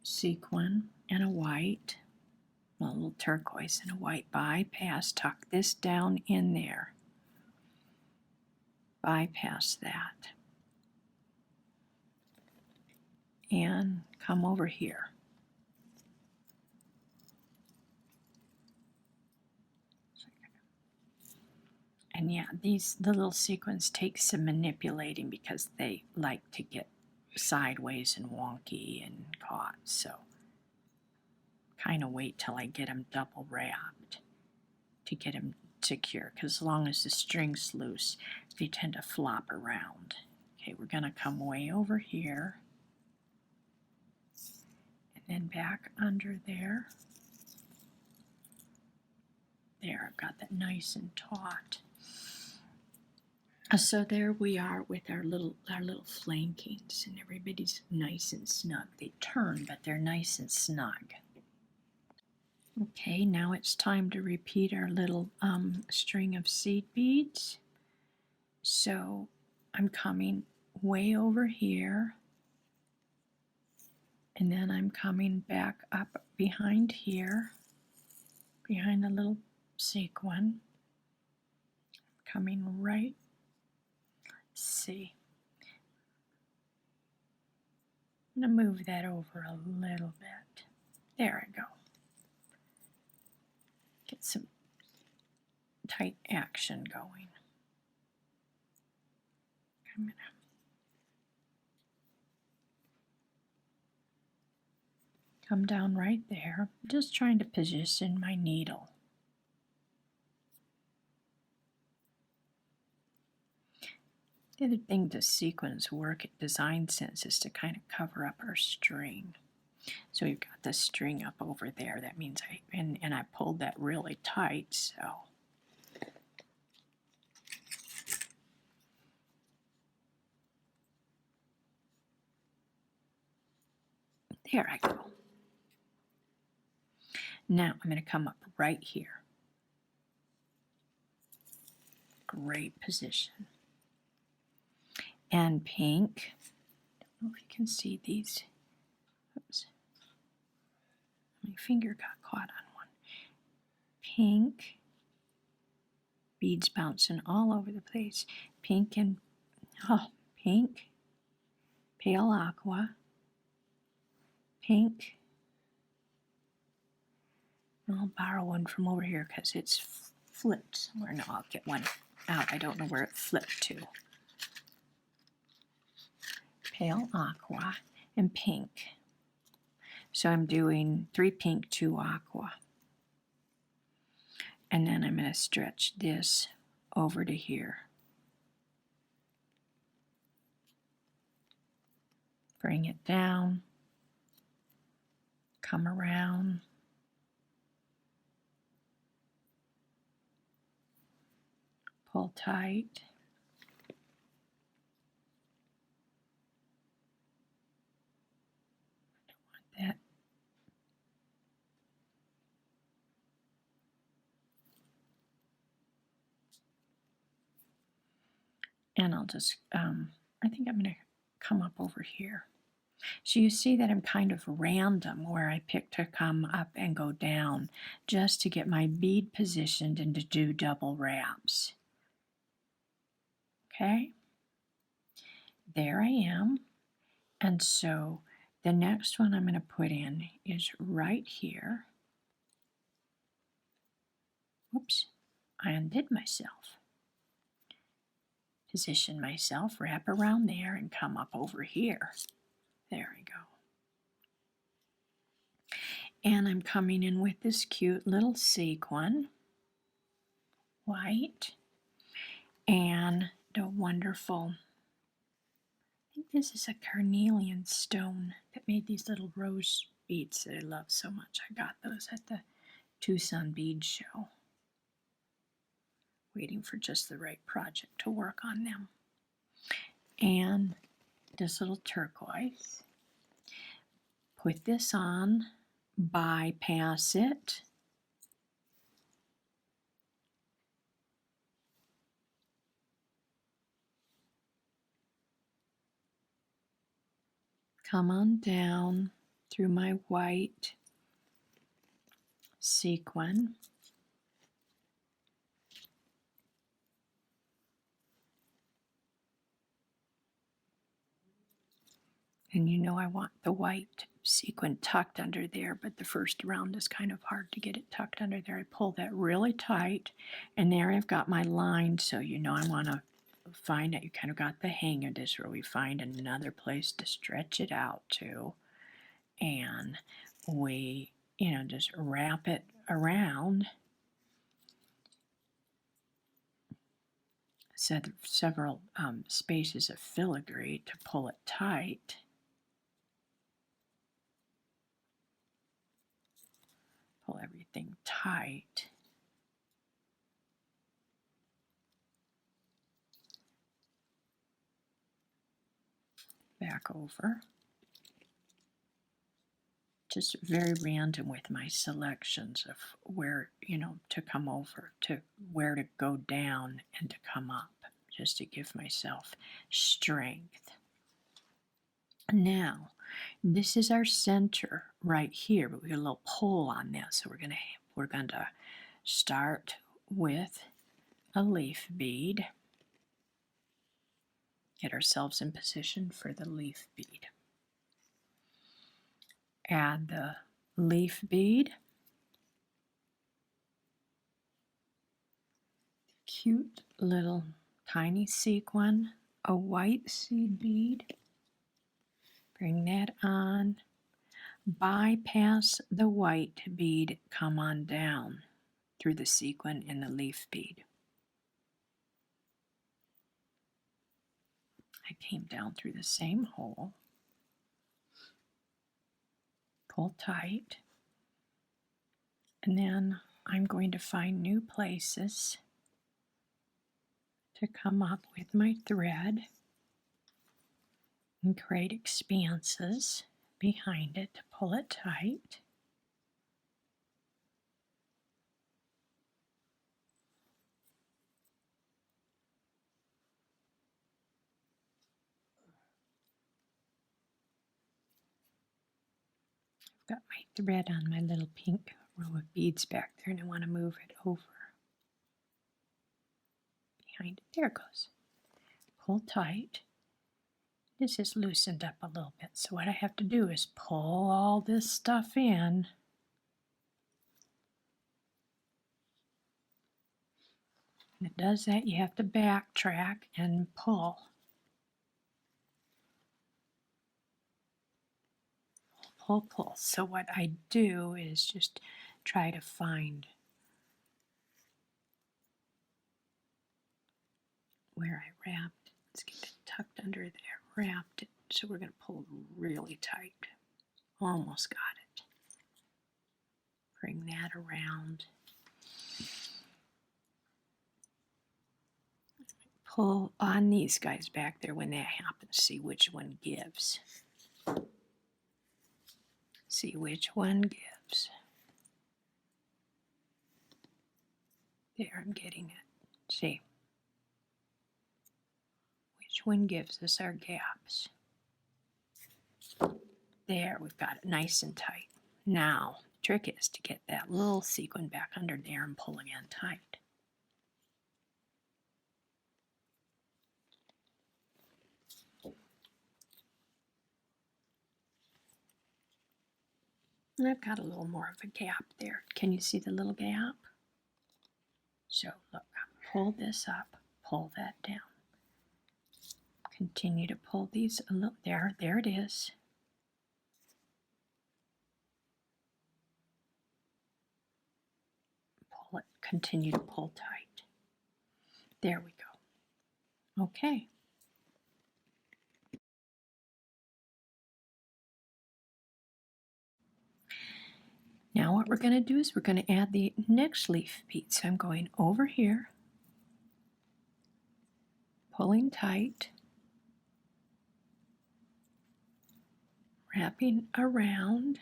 A: sequin and a white, a little turquoise and a white bypass. Tuck this down in there. Bypass that. And come over here. And yeah, the little sequins take some manipulating because they like to get sideways and wonky and caught. So kind of wait till I get them double wrapped to get them secure, because as long as the string's loose, they tend to flop around. Okay, we're going to come way over here and then back under there. There, I've got that nice and taut. So there we are with our little flankings, and everybody's nice and snug. They turn, but they're nice and snug. Okay, now it's time to repeat our little string of seed beads. So I'm coming way over here, and then I'm coming back up behind here, behind the little sequin, coming right. See, I'm going to move that over a little bit. There I go. Get some tight action going. I'm going to come down right there, just trying to position my needle. The other thing the sequins work at Design Sense is to kind of cover up our string. So you've got the string up over there. That means I pulled that really tight, so. There I go. Now I'm going to come up right here. Great position. And pink. I don't know if you can see these. Oops. My finger got caught on one. Pink. Beads bouncing all over the place. Pink and, pink. Pale aqua. Pink. I'll borrow one from over here because it's flipped somewhere. No, I'll get one out. I don't know where it flipped to. Pale aqua and pink. So I'm doing 3 pink, 2 aqua. And then I'm going to stretch this over to here. Bring it down. Come around. Pull tight. I don't want that. And I'll just, I think I'm going to come up over here. So you see that I'm kind of random where I pick to come up and go down just to get my bead positioned and to do double wraps. Okay, there I am. And so the next one I'm going to put in is right here. Oops, I undid myself. Position myself, wrap around there, and come up over here. There we go. And I'm coming in with this cute little sequin, white, and the wonderful, I think this is a carnelian stone that made these little rose beads that I love so much. I got those at the Tucson Bead Show. Waiting for just the right project to work on them. And this little turquoise. Put this on, bypass it. Come on down through my white sequin. And you know I want the white sequin tucked under there, but the first round is kind of hard to get it tucked under there. I pull that really tight, and there I've got my line, so you know I want to find that you kind of got the hang of this, where we find another place to stretch it out to, and we, just wrap it around. Set several spaces of filigree to pull it tight. Pull everything tight. Back over. Just very random with my selections of where, to come over, to where to go down and to come up, just to give myself strength. Now, this is our center right here, but we got a little pull on this, so we're going to start with a leaf bead. Get ourselves in position for the leaf bead. Add the leaf bead. cute little tiny sequin, a white seed bead. Bring that on. Bypass the white bead, come on down through the sequin and the leaf bead. I came down through the same hole. Pull tight. And then I'm going to find new places to come up with my thread and create expanses behind it to pull it tight. I've got my thread on my little pink row of beads back there, and I want to move it over behind it. There it goes. Pull tight. This is loosened up a little bit, so what I have to do is pull all this stuff in. When it does that, you have to backtrack and pull. Pull, pull. So what I do is just try to find where I wrapped. Let's get it tucked under there. Wrapped it. So we're going to pull really tight. Almost got it. Bring that around. Pull on these guys back there when that happens. See which one gives. See which one gives. There, I'm getting it. See. Which one gives us our gaps? There, we've got it nice and tight. Now, the trick is to get that little sequin back under there and pull again tight. And I've got a little more of a gap there. Can you see the little gap? So look, pull this up, pull that down. Continue to pull these a little. There it is. Pull it, continue to pull tight. There we go. Okay. Now what we're going to do is we're going to add the next leaf bead. So I'm going over here, pulling tight, wrapping around,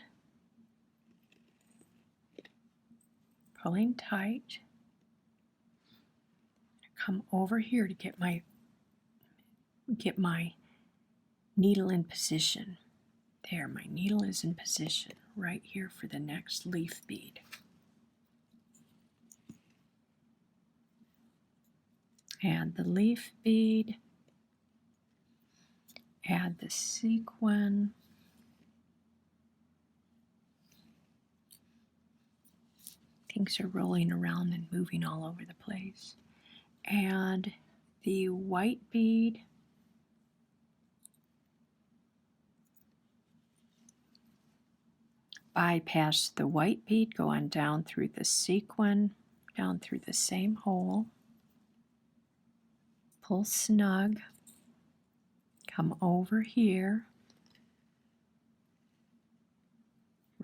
A: pulling tight, come over here to get my needle in position. There, my needle is in position right here for the next leaf bead. Add the leaf bead, add the sequin, things are rolling around and moving all over the place. Add the white bead, bypass the white bead, go on down through the sequin, down through the same hole, pull snug, come over here,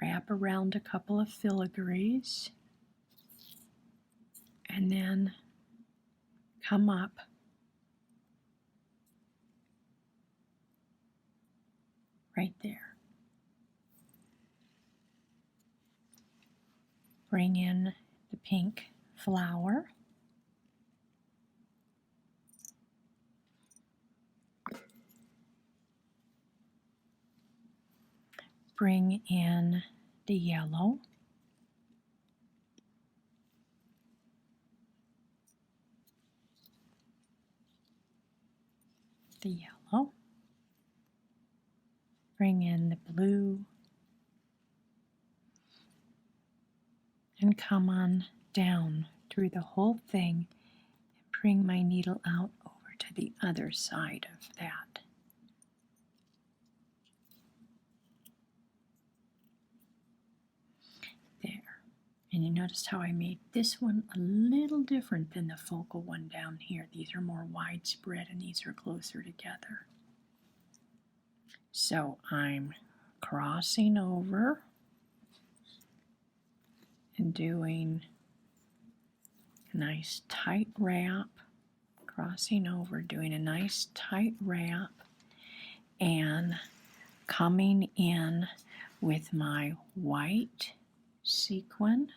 A: wrap around a couple of filigrees, and then come up right there. Bring in the pink flower. Bring in the yellow. The yellow. Bring in the blue. And come on down through the whole thing. bring my needle out over to the other side of that. There. And you notice how I made this one a little different than the focal one down here. These are more widespread and these are closer together. So I'm crossing over and doing a nice tight wrap, crossing over, doing a nice tight wrap, and coming in with my white sequin,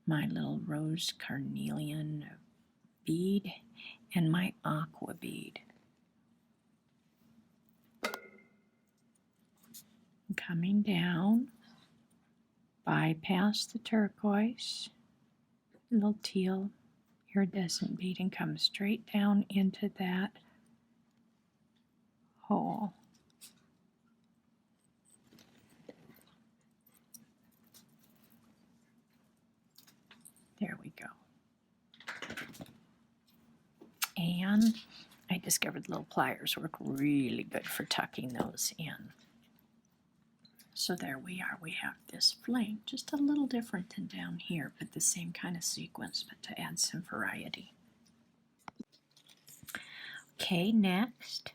A: my little rose carnelian bead, and my aqua bead. Coming down, bypass the turquoise, little teal iridescent bead, and come straight down into that hole. There we go. And I discovered little pliers work really good for tucking those in. So there we are. We have this flank, just a little different than down here, but the same kind of sequence, but to add some variety. Okay, next,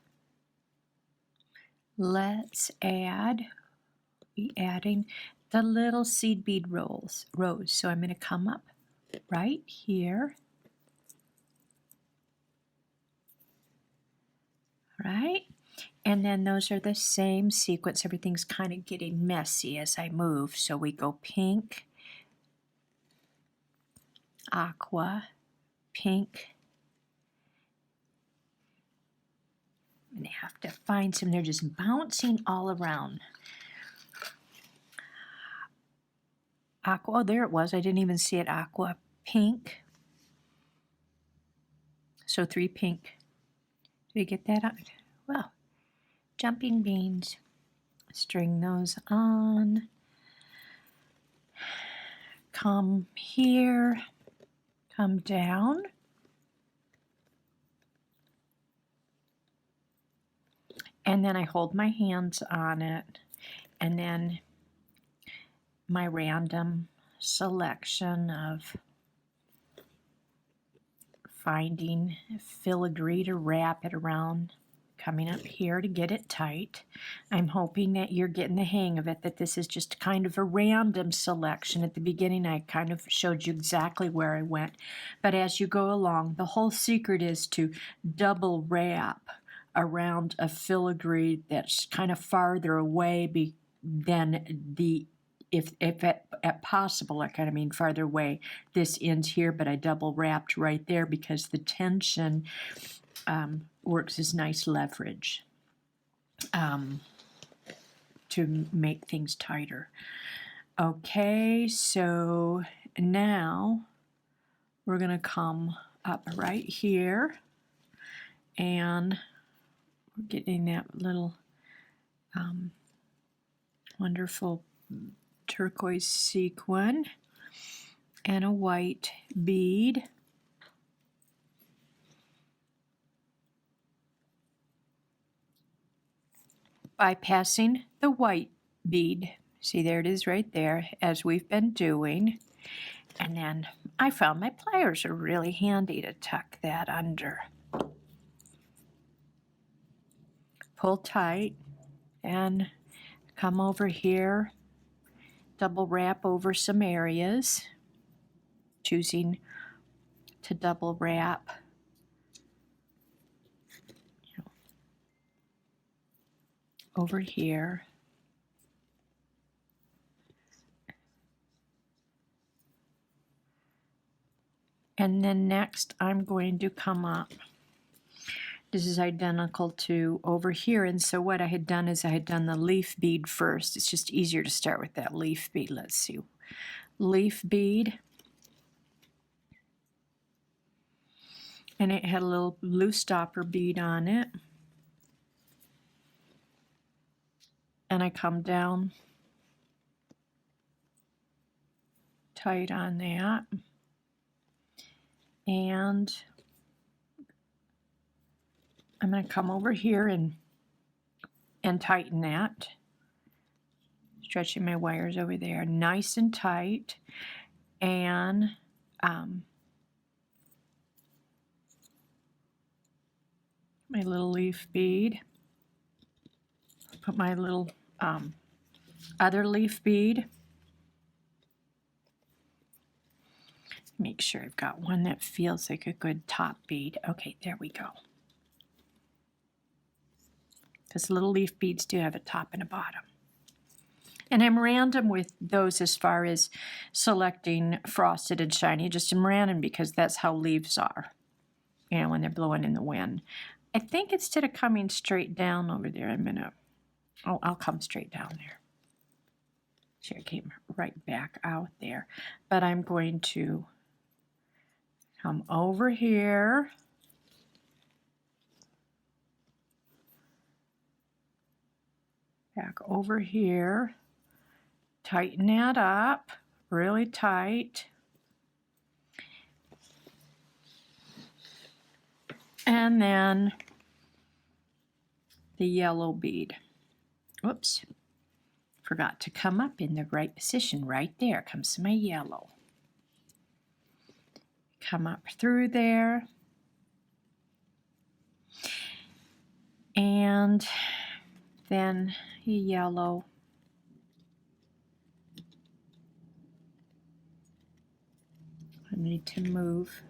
A: let's be adding the little seed bead rows. So I'm going to come up right here, right? And then those are the same sequence. Everything's kind of getting messy as I move. So we go pink, aqua, pink. And I have to find some. They're just bouncing all around. Aqua, oh, there it was. I didn't even see it. Aqua, pink. So 3 pink. Did you get that out? Well, jumping beans. String those on. Come here. Come down. And then I hold my hands on it. And then my random selection of finding filigree to wrap it around, coming up here to get it tight. I'm hoping that you're getting the hang of it, that this is just kind of a random selection. At the beginning I kind of showed you exactly where I went, but as you go along, the whole secret is to double wrap around a filigree that's kind of farther away than the, if at possible, like I mean farther away. This ends here, but I double wrapped right there because the tension works as nice leverage to make things tighter. Okay, so now we're going to come up right here and we're getting that little wonderful turquoise sequin and a white bead. Bypassing the white bead. See, there it is right there, as we've been doing. And then I found my pliers are really handy to tuck that under. Pull tight and come over here, double wrap over some areas, choosing to double wrap over here. And then next I'm going to come up. This is identical to over here, and so what I had done is I had done the leaf bead first. It's just easier to start with that leaf bead. Let's see. Leaf bead. And it had a little blue stopper bead on it. And I come down tight on that. And I'm going to come over here and tighten that. Stretching my wires over there nice and tight. And my little leaf bead. Put my little other leaf bead. Make sure I've got one that feels like a good top bead. Okay, there we go. Because little leaf beads do have a top and a bottom. And I'm random with those as far as selecting frosted and shiny. Just am random because that's how leaves are, you know, when they're blowing in the wind. I think instead of coming straight down over there, I'm gonna, oh, I'll come straight down there. See, I came right back out there. But I'm going to come over here. Back over here. Tighten that up, really tight. And then the yellow bead. Whoops. Forgot to come up in the right position. Right there comes my yellow. Come up through there. And then yellow. I need to move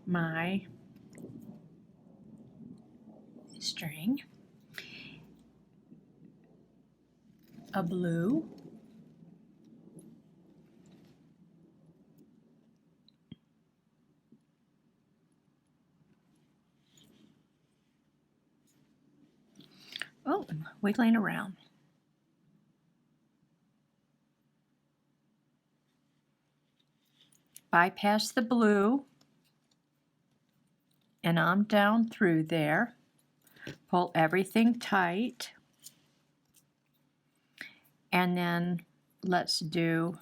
A: my string. A blue. Oh, I'm wiggling around. Bypass the blue, and I'm down through there. Pull everything tight, and then let's do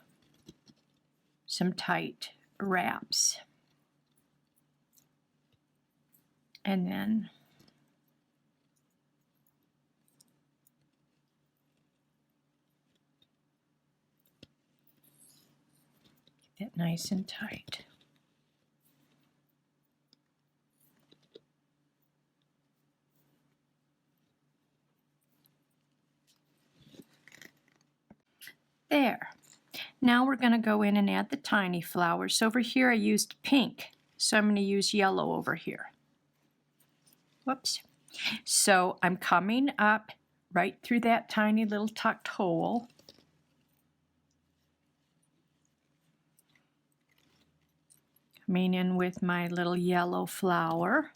A: some tight wraps. And then get it nice and tight. There. Now we're going to go in and add the tiny flowers. So over here I used pink, so I'm going to use yellow over here. Whoops. So I'm coming up right through that tiny little tucked hole. Coming in with my little yellow flower.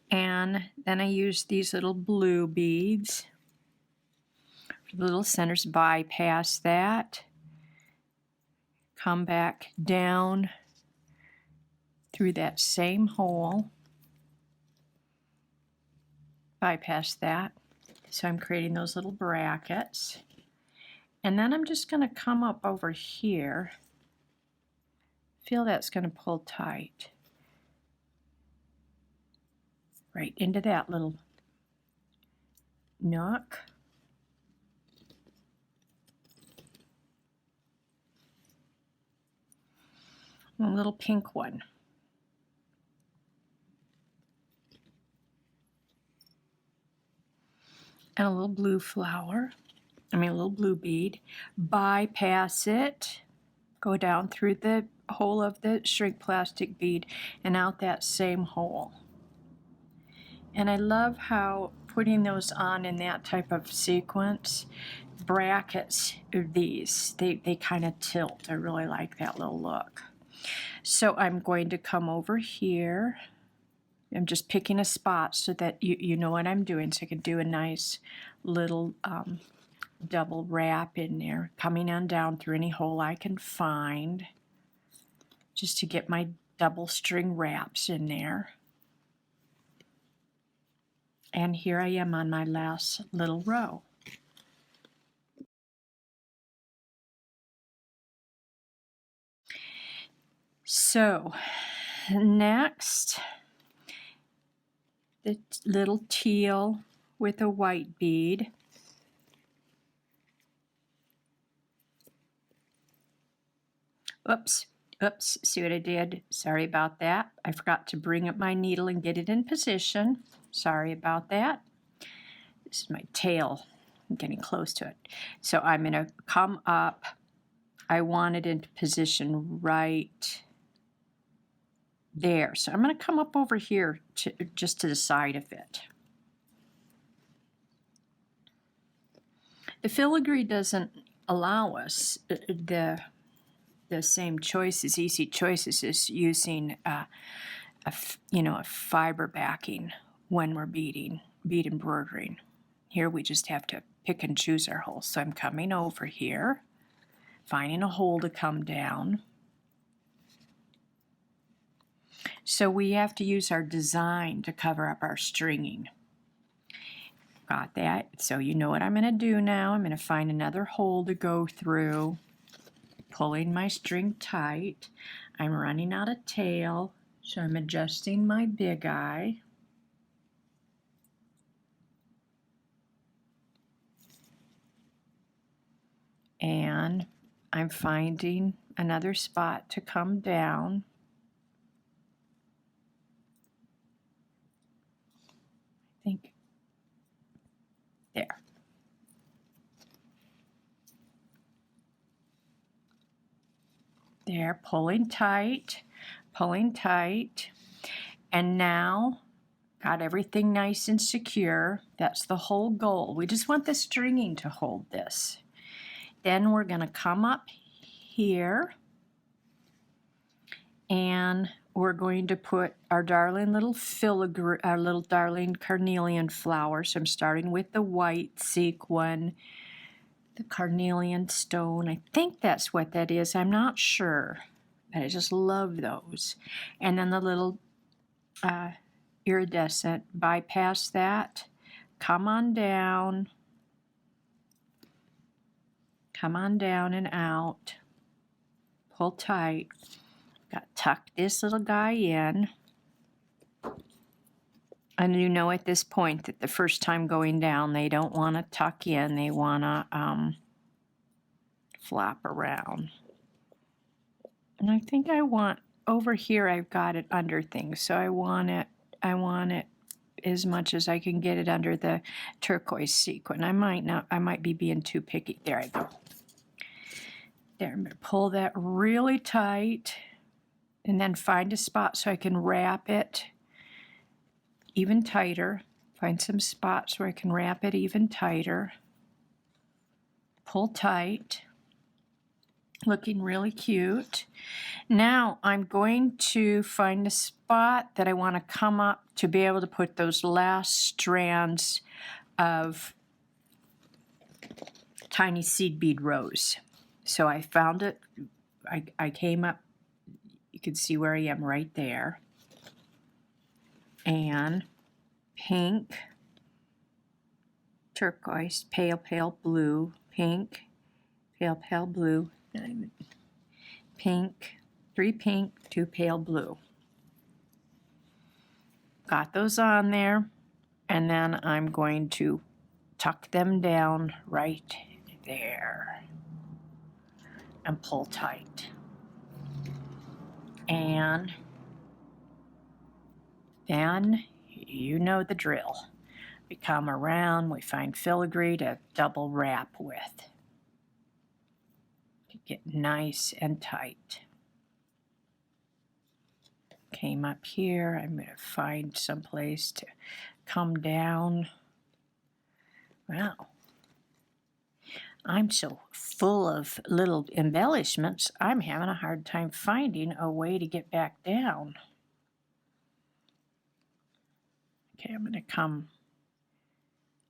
A: And then I use these little blue beads. For the little centers, bypass that. Come back down through that same hole. Bypass that. So I'm creating those little brackets. And then I'm just going to come up over here. Feel that's going to pull tight. Right into that little nook. A little pink one. And a little blue flower. A little blue bead. Bypass it. Go down through the hole of the shrink plastic bead and out that same hole. And I love how putting those on in that type of sequence brackets these. They kind of tilt. I really like that little look. So I'm going to come over here. I'm just picking a spot so that you know what I'm doing, so I can do a nice little double wrap in there, coming on down through any hole I can find, just to get my double string wraps in there. And here I am on my last little row. So next, the little teal with a white bead. Oops, see what I did? Sorry about that. I forgot to bring up my needle and get it in position. Sorry about that. This is my tail. I'm getting close to it. So I'm going to come up. I want it into position right there. So I'm going to come up over here just to the side of it. The filigree doesn't allow us the same choices, easy choices, as using a fiber backing when we're bead embroidering. Here we just have to pick and choose our holes. So I'm coming over here, finding a hole to come down. So we have to use our design to cover up our stringing. Got that? So you know what I'm going to do now. I'm going to find another hole to go through, pulling my string tight. I'm running out of tail, so I'm adjusting my big eye. And I'm finding another spot to come down. I think there. There, pulling tight, and now got everything nice and secure. That's the whole goal. We just want the stringing to hold this. Then we're going to come up here and we're going to put our darling little filigree, our little darling carnelian flower. So I'm starting with the white sequin, the carnelian stone. I think that's what that is. I'm not sure, but I just love those. And then the little iridescent. Bypass that. Come on down. Come on down and out. Pull tight. Got to tuck this little guy in. And you know at this point that the first time going down, they don't want to tuck in. They want to flap around. And I think I want, over here I've got it under things. So I want it as much as I can get it under the turquoise sequin. I might be being too picky. There I go. There, I'm going to pull that really tight and then find a spot so I can wrap it even tighter. Find some spots where I can wrap it even tighter. Pull tight. Looking really cute. Now I'm going to find a spot that I want to come up to be able to put those last strands of tiny seed bead rows. So I found it. I came up. You can see where I am right there. And pink, turquoise, pale blue, pink, pale blue, pink, 3 pink, 2 pale blue. Got those on there, and then I'm going to tuck them down right there and pull tight. And then you know the drill. We come around, we find filigree to double wrap with. Get nice and tight. Came up here, I'm going to find some place to come down. Wow. I'm so full of little embellishments, I'm having a hard time finding a way to get back down. Okay, I'm going to come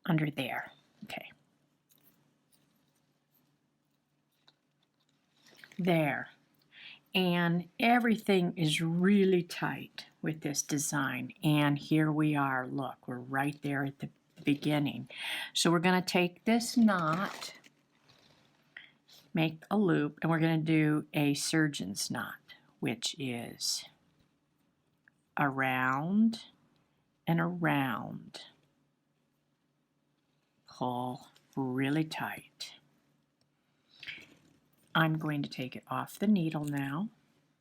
A: under there. Okay. There. And everything is really tight with this design. And here we are. Look, we're right there at the beginning. So we're going to take this knot, make a loop, and we're going to do a surgeon's knot
B: which is around and around. Pull really tight. I'm going to take it off the needle now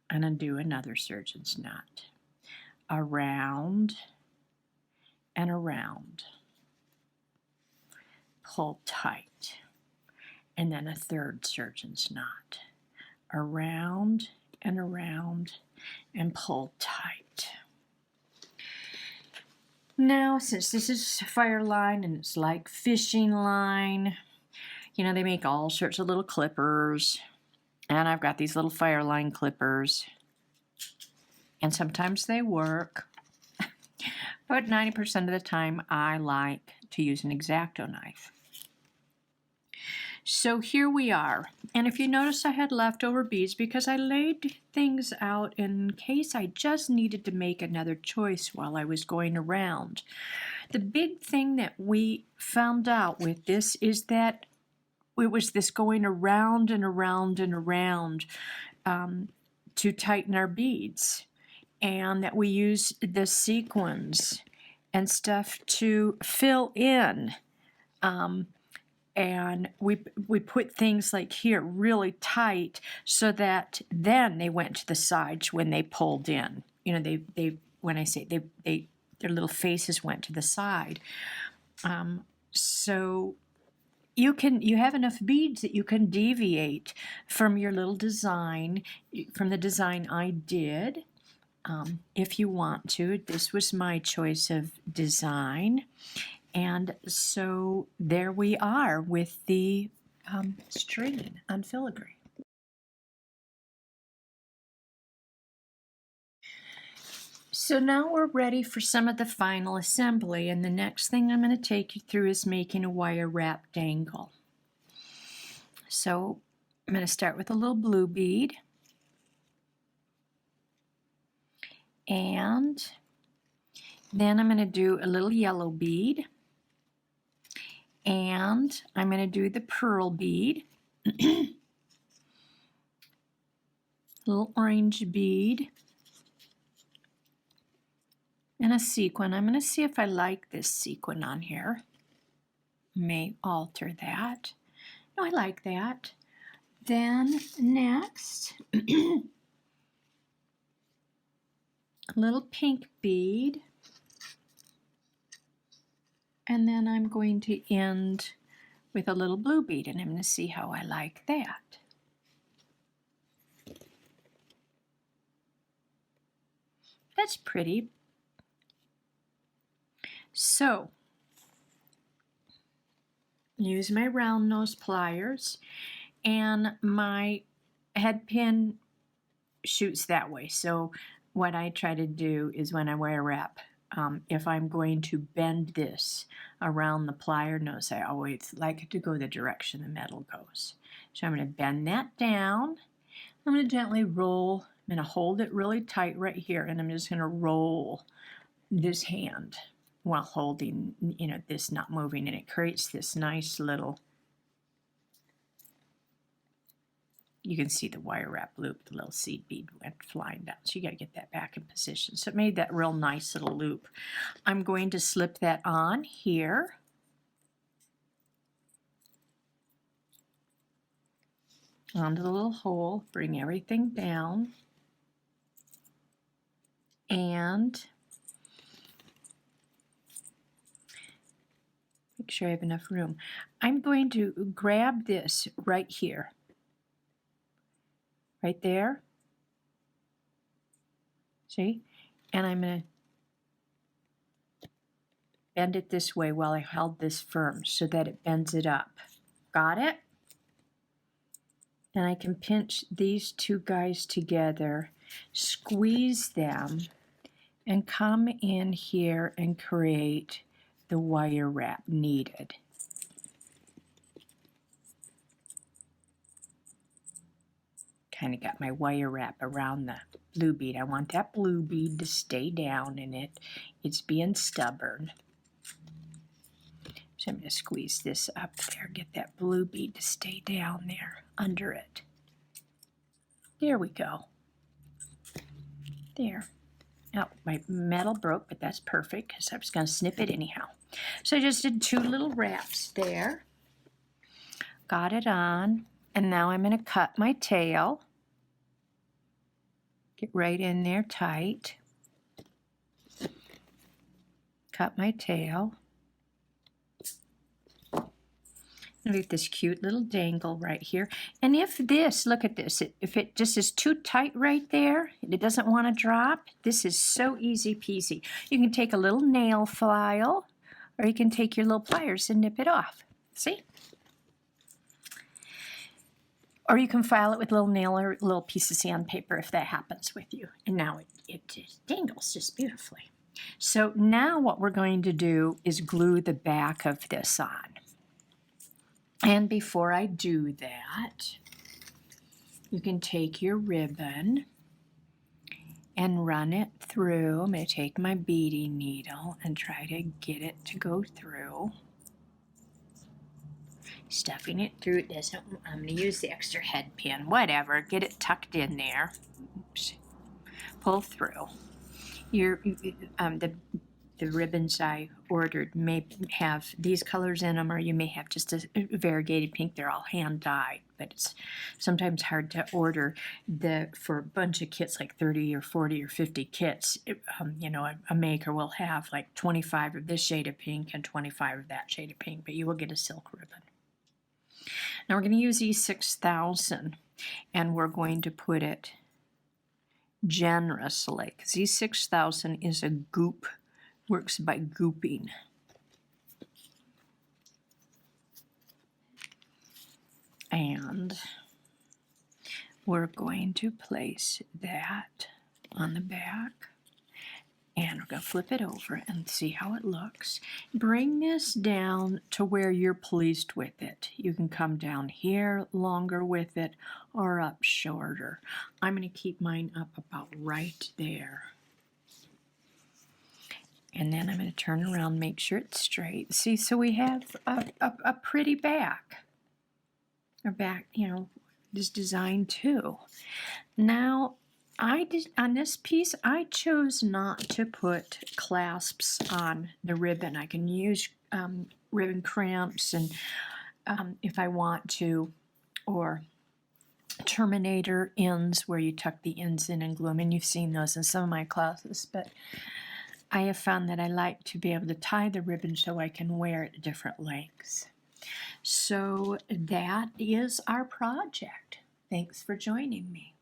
B: and undo another surgeon's knot. Around and around. Pull tight. And then a third surgeon's knot. Around and around and pull tight. Now, since this is Fireline and it's like fishing line, you know, they make all sorts of little clippers. And I've got these little Fireline clippers. And sometimes they work. But 90% of the time, I like to use an X-Acto knife. So here we are. And if you notice, I had leftover beads because I laid things out in case I just needed to make another choice while I was going around. The big thing that we found out with this is that it was this going around and around and around to tighten our beads. And that we use the sequins and stuff to fill in. And we put things like here really tight so that then they went to the sides when they pulled in. You know, they when I say they their little faces went to the side. So you have enough beads that you can deviate from your little design, from the design I did. If you want to. This was my choice of design. And so there we are with the string on filigree. So now we're ready for some of the final assembly, and the next thing I'm going to take you through is making a wire wrap dangle. So I'm going to start with a little blue bead. And then I'm going to do a little yellow bead. And I'm going to do the pearl bead. Little orange bead. And a sequin. I'm going to see if I like this sequin on here. May alter that. No, I like that. Then next, a little pink bead. And then I'm going to end with a little blue bead, and I'm going to see how I like that. That's pretty. So, use my round nose pliers, and my head pin shoots that way. So what I try to do is when I wire wrap, if I'm going to bend this around the plier nose, I always like it to go the direction the metal goes. So I'm going to bend that down. I'm going to gently roll. I'm going to hold it really tight right here, and I'm just going to roll this hand while holding, you know, this not moving, and it creates this nice little, you can see the wire wrap loop, the little seed bead went flying down. So you got to get that back in position. So it made that real nice little loop. I'm going to slip that on here. Onto the little hole, bring everything down. And make sure I have enough room. I'm going to grab this right here. Right there. See? And I'm going to bend it this way while I held this firm so that it bends it up. Got it? Then I can pinch these two guys together, squeeze them, and come in here and create the wire wrap needed. Kind of got my wire wrap around the blue bead. I want that blue bead to stay down in it. It's being stubborn. So I'm going to squeeze this up there, get that blue bead to stay down there under it. There we go. There. Oh, my metal broke, but that's perfect because I was going to snip it anyhow. So I just did 2 little wraps there. Got it on. And now I'm going to cut my tail. Get right in there tight. Cut my tail. With this cute little dangle right here. And if this, look at this, if it just is too tight right there, and it doesn't want to drop, this is so easy peasy. You can take a little nail file, or you can take your little pliers and nip it off. See? Or you can file it with a little nail or a little piece of sandpaper if that happens with you. And now it just dangles just beautifully. So now what we're going to do is glue the back of this on. And before I do that, you can take your ribbon and run it through. I'm going to take my beading needle and try to get it to go through. Stuffing it through. It doesn't. I'm going to use the extra head pin. Whatever. Get it tucked in there. Oops. Pull through. The ribbons I ordered may have these colors in them, or you may have just a variegated pink. They're all hand dyed, but it's sometimes hard to order for a bunch of kits, like 30 or 40 or 50 kits. A maker will have like 25 of this shade of pink and 25 of that shade of pink, but you will get a silk ribbon. Now we're going to use E6000, and we're going to put it generously, because E6000 is a goop. Works by gooping. And we're going to place that on the back. And we're going to flip it over and see how it looks. Bring this down to where you're pleased with it. You can come down here longer with it or up shorter. I'm going to keep mine up about right there. And then I'm going to turn around, make sure it's straight. See, so we have a pretty back. Our back, is designed too. Now, on this piece, I chose not to put clasps on the ribbon. I can use ribbon crimps and if I want to, or terminator ends where you tuck the ends in and glue them. And you've seen those in some of my classes, but I have found that I like to be able to tie the ribbon so I can wear it different lengths. So that is our project. Thanks for joining me.